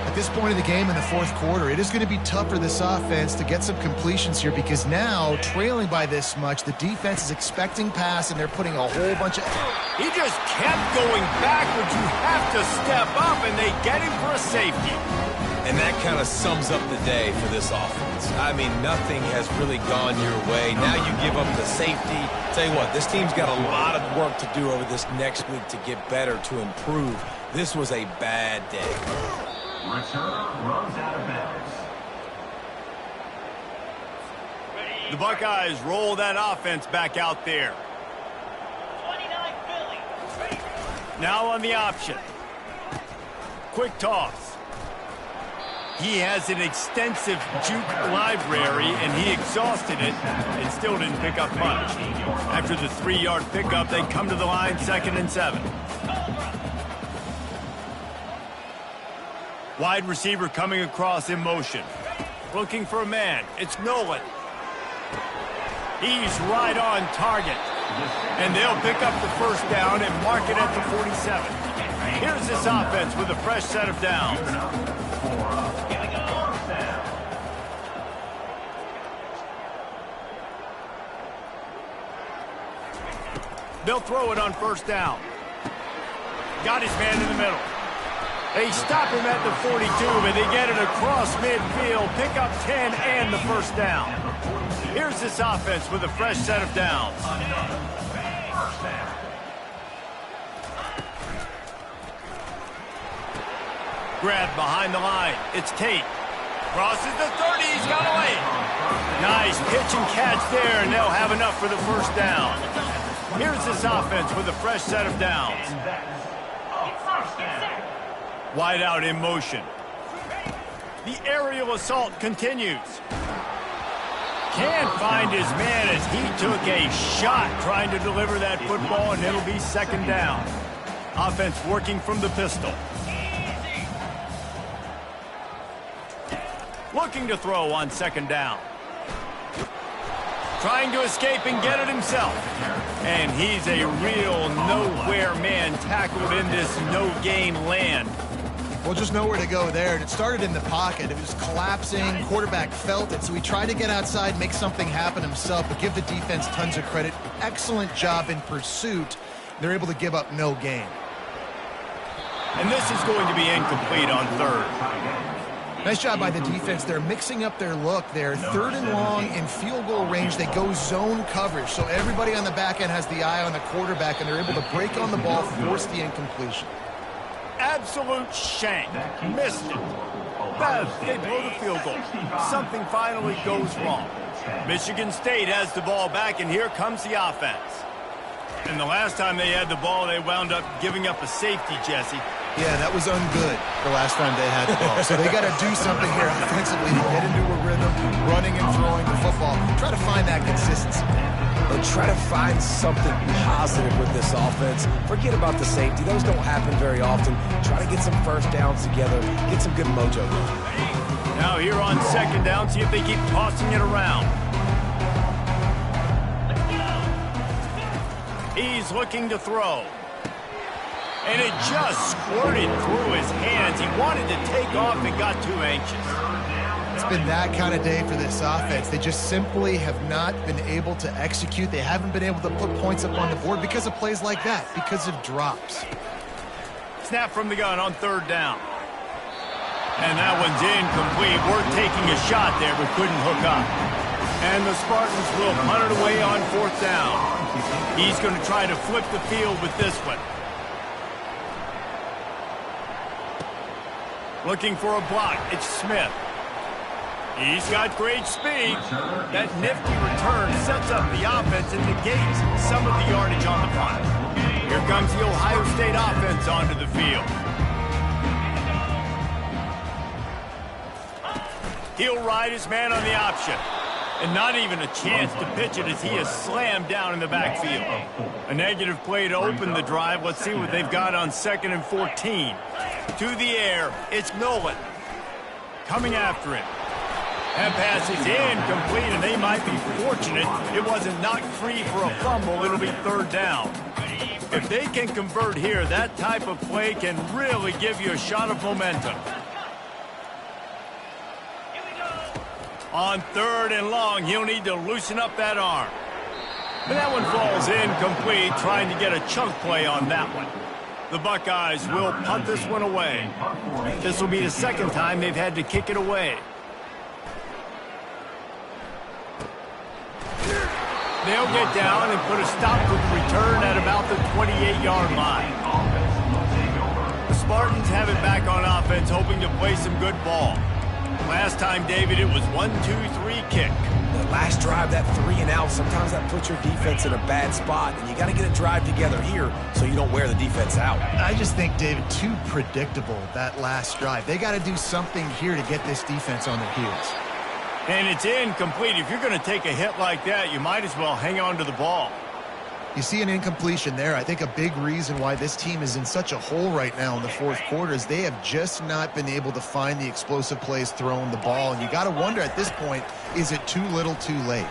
At this point in the game in the 4th quarter, it is going to be tough for this offense to get some completions here because now, trailing by this much, the defense is expecting pass and they're putting a whole bunch of... He just kept going backwards. You have to step up, and they get him for a safety. And that kind of sums up the day for this offense. I mean, nothing has really gone your way. Now you give up the safety. Tell you what, this team's got a lot of work to do over this next week to get better, to improve. This was a bad day. Return runs out of bounds. The Buckeyes roll that offense back out there. 29 Philly. Now on the option. Quick toss. He has an extensive juke library, and he exhausted it and still didn't pick up much. After the 3-yard pickup, they come to the line, 2nd and 7. Wide receiver coming across in motion. Looking for a man. It's Nolan. He's right on target. And they'll pick up the first down and mark it at the 47. Here's this offense with a fresh set of downs. They'll throw it on first down. Got his man in the middle. They stop him at the 42, but they get it across midfield. Pick up 10 and the first down. Here's this offense with a fresh set of downs. Grab behind the line. It's Tate. Crosses the 30. He's got away. Nice pitch and catch there, and they'll have enough for the first down. Here's this offense with a fresh set of downs. Wide out in motion. The aerial assault continues. Can't find his man as he took a shot trying to deliver that football, and it'll be 2nd down. Offense working from the pistol. Looking to throw on 2nd down. Trying to escape and get it himself. And he's a real nowhere man tackled in this no-gain land. Well, just nowhere to go there. And it started in the pocket. It was collapsing. Quarterback felt it, so he tried to get outside, make something happen himself, but give the defense tons of credit. Excellent job in pursuit. They're able to give up no gain. And this is going to be incomplete on 3rd. Nice job by the defense. They're mixing up their look. They're 3rd and long in field goal range. They go zone coverage, so everybody on the back end has the eye on the quarterback, and they're able to break on the ball, force the incompletion. Absolute shank. Missed it. They blow the field goal. Something finally goes wrong. Michigan State has the ball back, and here comes the offense. And the last time they had the ball, they wound up giving up a safety, Jesse. Yeah, that was ungood the last time they had the ball. So they got to do something here offensively to get into a rhythm, running and throwing the football. Try to find that consistency. And try to find something positive with this offense. Forget about the safety. Those don't happen very often. Try to get some first downs together. Get some good mojo going. Now here on 2nd down, see if they keep tossing it around. He's looking to throw. And it just squirted through his hands. He wanted to take off and got too anxious. It's been that kind of day for this offense. They just simply have not been able to execute. They haven't been able to put points up on the board because of plays like that, because of drops. Snap from the gun on 3rd down. And that one's incomplete. We're taking a shot there, but couldn't hook up. And the Spartans will punt it away on 4th down. He's going to try to flip the field with this one. Looking for a block. It's Smith. He's got great speed. That nifty return sets up the offense and negates some of the yardage on the punt. Here comes the Ohio State offense onto the field. He'll ride his man on the option. And not even a chance to pitch it as he is slammed down in the backfield. A negative play to open the drive. Let's see what they've got on 2nd and 14. To the air, it's Nolan. Coming after him. That pass is incomplete, and they might be fortunate it wasn't knocked free for a fumble. It'll be 3rd down. If they can convert here, that type of play can really give you a shot of momentum. On 3rd and long, he'll need to loosen up that arm. But that one falls incomplete, trying to get a chunk play on that one. The Buckeyes will punt this one away. This will be the 2nd time they've had to kick it away. They'll get down and put a stop to the return at about the 28-yard line. The Spartans have it back on offense, hoping to play some good ball. Last time, David, it was 1-2-3 kick. The last drive, that 3 and out, sometimes that puts your defense in a bad spot, and you got to get a drive together here so you don't wear the defense out. I just think, David, too predictable, that last drive. They got to do something here to get this defense on their heels. And it's incomplete. If you're going to take a hit like that, you might as well hang on to the ball. You see an incompletion there. I think a big reason why this team is in such a hole right now in the fourth quarter is they have just not been able to find the explosive plays throwing the ball. And you got to wonder at this point, is it too little too late?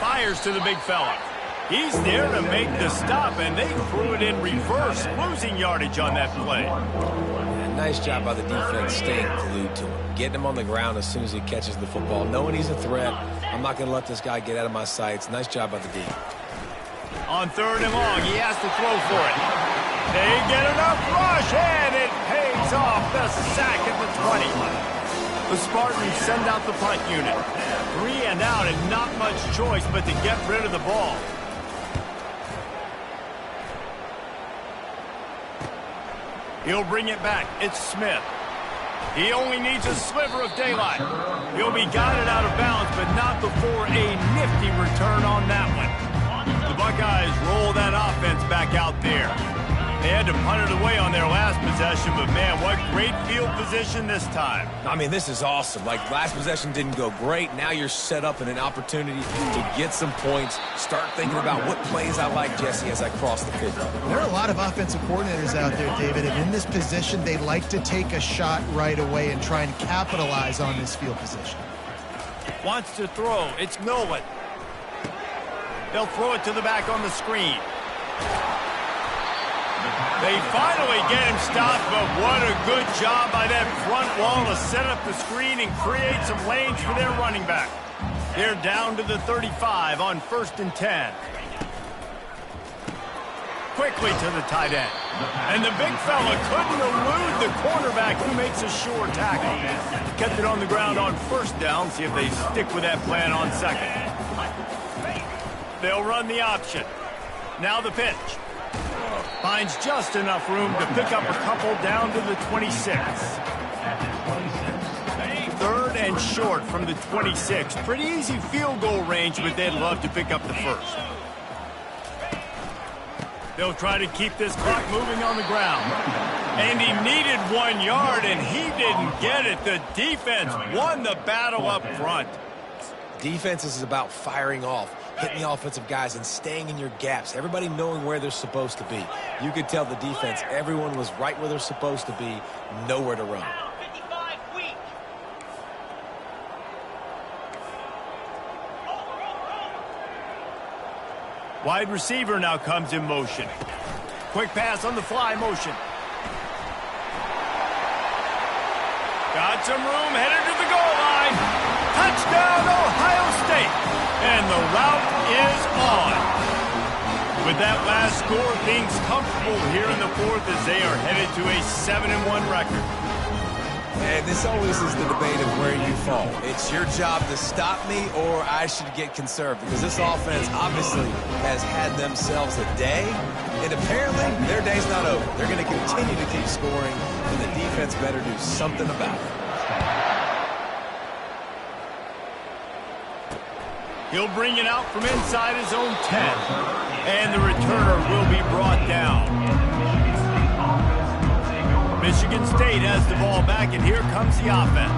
Fires to the big fella. He's there to make the stop, and they threw it in reverse, losing yardage on that play. And nice job by the defense staying glued to him, getting him on the ground as soon as he catches the football, knowing he's a threat. I'm not going to let this guy get out of my sights. Nice job by the D. On 3rd and long, he has to throw for it. They get enough rush, and it pays off. The sack at the 20. The Spartans send out the punt unit. 3 and out, and not much choice but to get rid of the ball. He'll bring it back. It's Smith. He only needs a sliver of daylight. He'll be guided out of bounds, but not before a nifty return on that one. The Buckeyes roll that offense back out there. They had to punt it away on their last possession, but man, what great field position this time. I mean, this is awesome. Like, last possession didn't go great. Now you're set up in an opportunity to get some points. Start thinking about what plays I like, Jesse, as I cross the field. There are a lot of offensive coordinators out there, David, and in this position, they like to take a shot right away and try and capitalize on this field position. Wants to throw. It's Nolan. They'll throw it to the back on the screen. They finally get him stopped, but what a good job by that front wall to set up the screen and create some lanes for their running back. They're down to the 35 on 1st and 10. Quickly to the tight end. And the big fella couldn't elude the cornerback who makes a sure tackle. Kept it on the ground on 1st down. See if they stick with that plan on 2nd. They'll run the option. Now the pitch. Finds just enough room to pick up a couple down to the 26. 3rd and short from the 26. Pretty easy field goal range, but they'd love to pick up the 1st. They'll try to keep this clock moving on the ground. And he needed 1 yard, and he didn't get it. The defense won the battle up front. Defense is about firing off, hitting the offensive guys and staying in your gaps, everybody knowing where they're supposed to be. You could tell the defense, everyone was right where they're supposed to be, nowhere to run. 55 weak. Wide receiver now comes in motion. Quick pass on the fly motion. Got some room, headed to the goal line. Touchdown, Ohio State. And the route is on. With that last score, things comfortable here in the 4th as they are headed to a 7-1 record. And this always is the debate of where you fall. It's your job to stop me or I should get conserved, because this offense obviously has had themselves a day, and apparently their day's not over. They're going to continue to keep scoring, and the defense better do something about it. He'll bring it out from inside his own 10. And the returner will be brought down. Michigan State has the ball back, and here comes the offense.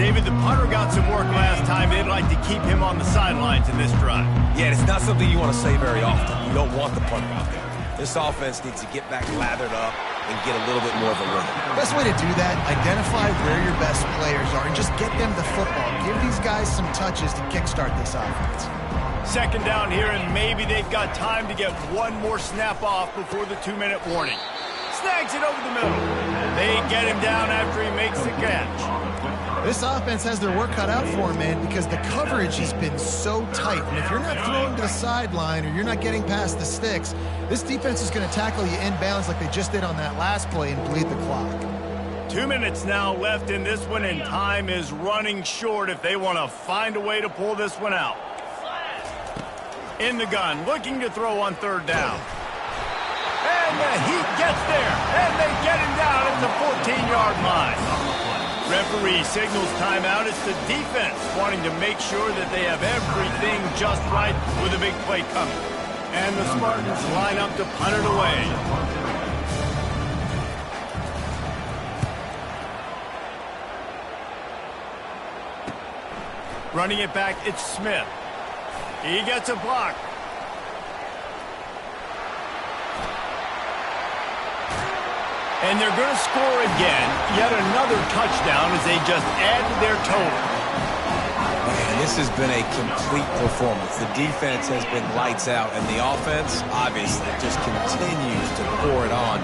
David, the punter got some work last time. They'd like to keep him on the sidelines in this drive. Yeah, it's not something you want to say very often. You don't want the punter out there. This offense needs to get back lathered up and get a little bit more of a rhythm. Best way to do that, identify where your best players are and just get them the football. Give these guys some touches to kickstart this offense. 2nd down here, and maybe they've got time to get one more snap off before the 2-minute warning. Snags it over the middle. They get him down after he makes the catch. This offense has their work cut out for them, man, because the coverage has been so tight. And if you're not throwing to the sideline or you're not getting past the sticks, this defense is going to tackle you inbounds like they just did on that last play and bleed the clock. 2 minutes now left in this one, and time is running short if they want to find a way to pull this one out. In the gun, looking to throw on 3rd down. And he gets there, and they get him down at the 14-yard line. Referee signals timeout. It's the defense wanting to make sure that they have everything just right with a big play coming. And the Spartans line up to punt it away. Running it back, it's Smith. He gets a block. And they're going to score again. Yet another touchdown as they just add to their total. Man, this has been a complete performance. The defense has been lights out, and the offense, obviously, just continues to pour it on.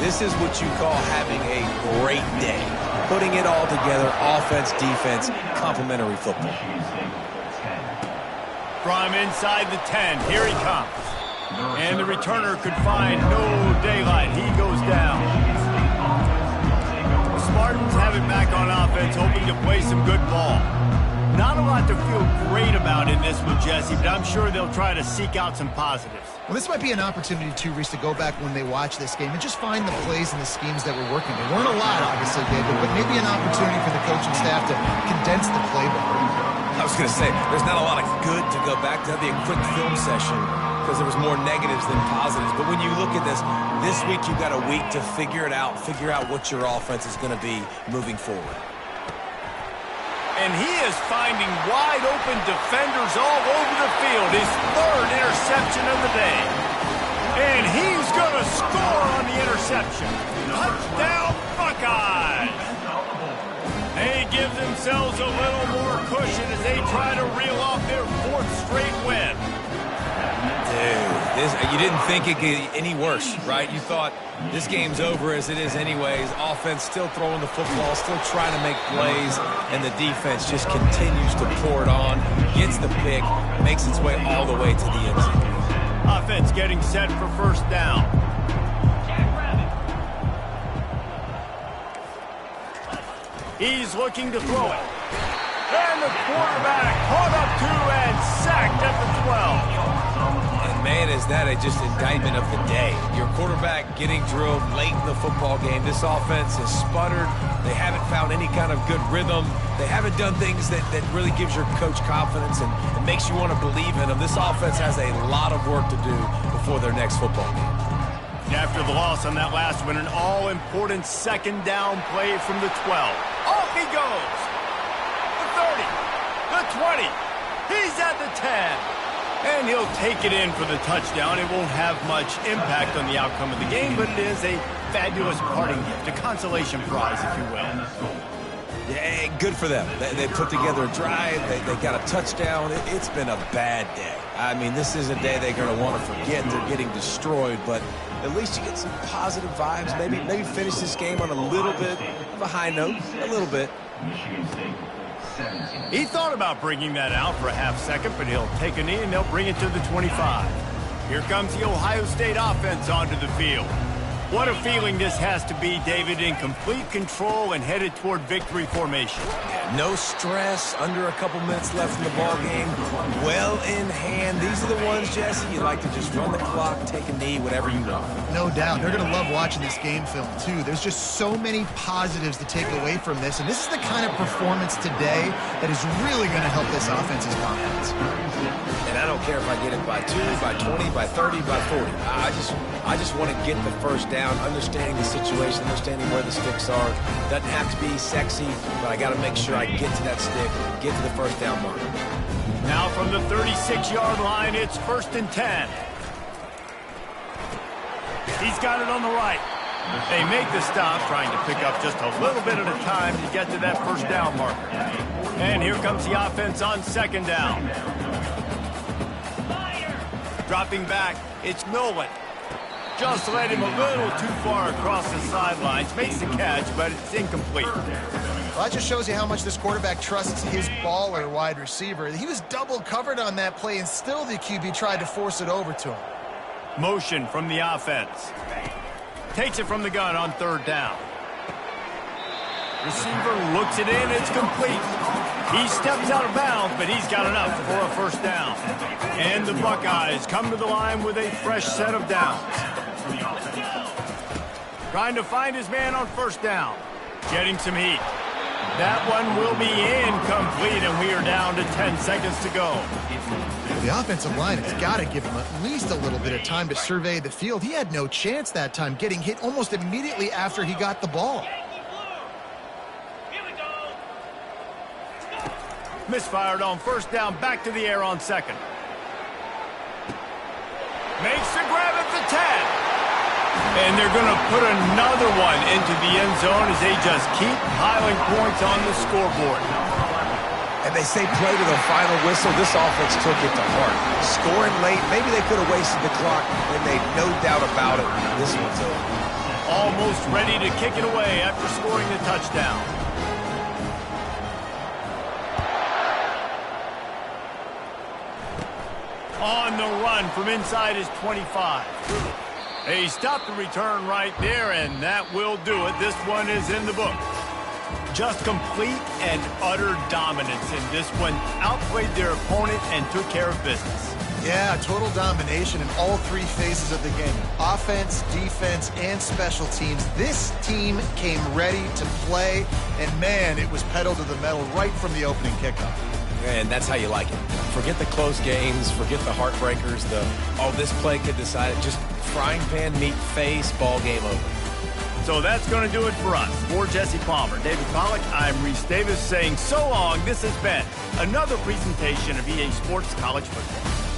This is what you call having a great day. Putting it all together, offense, defense, complementary football. From inside the 10, here he comes. And the returner could find no daylight. He goes down. The Spartans have it back on offense, hoping to play some good ball. Not a lot to feel great about in this one, Jesse, but I'm sure they'll try to seek out some positives. Well, this might be an opportunity, too, Reese, to go back when they watch this game and just find the plays and the schemes that were working. There weren't a lot, obviously, David, but maybe an opportunity for the coaching staff to condense the playbook. I was going to say, there's not a lot of good to go back to. That'd be a quick film session because there was more negatives than positives. But when you look at this week you've got a week to figure it out, figure out what your offense is going to be moving forward. And he is finding wide-open defenders all over the field. His third interception of the day. And he's going to score on the interception. Touchdown, Buckeyes! They give themselves a little more cushion as they try to reel off their fourth straight win. Dude, you didn't think it could get any worse, right? You thought this game's over as it is anyways. Offense still throwing the football, still trying to make plays, and the defense just continues to pour it on, gets the pick, makes its way all the way to the end zone. Offense getting set for first down. He's looking to throw it. And the quarterback caught up to and sacked at the 12. And man, is that just indictment of the day. Your quarterback getting drilled late in the football game. This offense has sputtered. They haven't found any kind of good rhythm. They haven't done things that really gives your coach confidence and makes you want to believe in them. This offense has a lot of work to do before their next football game. After the loss on that last one, an all-important second down play from the 12. Off he goes. The 30. The 20. He's at the 10. And he'll take it in for the touchdown. It won't have much impact on the outcome of the game, but it is a fabulous parting gift, a consolation prize, if you will. Yeah, good for them. They put together a drive. They got a touchdown. It's been a bad day. I mean, this is a day they're going to want to forget. They're getting destroyed, but at least you get some positive vibes. Maybe finish this game on a little bit of a high note, a little bit. He thought about bringing that out for a half second, but he'll take a knee and they'll bring it to the 25. Here comes the Ohio State offense onto the field. What a feeling this has to be, David, in complete control and headed toward victory formation. No stress, under a couple minutes left in the ball game. Well in hand. These are the ones, Jesse, you like to just run the clock, take a knee, whatever you want. No doubt. They're going to love watching this game film, too. There's just so many positives to take away from this, and this is the kind of performance today that is really going to help this offense's confidence. And I don't care if I get it by 2, by 20, by 30, by 40. I just want to get the first down, understanding the situation, understanding where the sticks are. Doesn't have to be sexy, but I got to make sure I get to that stick, get to the first down mark. Now from the 36-yard line, it's 1st and 10. He's got it on the right. They make the stop, trying to pick up just a little bit at a time to get to that first down marker. And here comes the offense on 2nd down. Dropping back, it's Nolan. Just led him a little too far across the sidelines. Makes the catch, but it's incomplete. Well, that just shows you how much this quarterback trusts his baller wide receiver. He was double covered on that play, and still the QB tried to force it over to him. Motion from the offense. Takes it from the gun on 3rd down. Receiver looks it in. It's complete. He steps out of bounds, but he's got enough for a first down. And the Buckeyes come to the line with a fresh set of downs. Trying to find his man on 1st down. Getting some heat. That one will be incomplete, and we are down to 10 seconds to go. The offensive line has got to give him at least a little bit of time to survey the field. He had no chance that time, getting hit almost immediately after he got the ball. Here we go. Misfired on first down, back to the air on second. Makes the grab at the 10. And they're going to put another one into the end zone as they just keep piling points on the scoreboard. And they say play to the final whistle. This offense took it to heart. Scoring late, maybe they could have wasted the clock. They made no doubt about it. This one's over. Almost ready to kick it away after scoring the touchdown. On the run from inside his 25. He stopped the return right there, and that will do it. This one is in the book. Just complete and utter dominance in this one. Outplayed their opponent and took care of business. Yeah, total domination in all three phases of the game. Offense, defense, and special teams. This team came ready to play, and man, it was pedal to the metal right from the opening kickoff. And that's how you like it. Forget the close games, forget the heartbreakers, this play could decide it. Just frying pan meet face, ball game over. So that's going to do it for us. For Jesse Palmer, David Pollack, I'm Reese Davis saying so long. This has been another presentation of EA Sports College Football.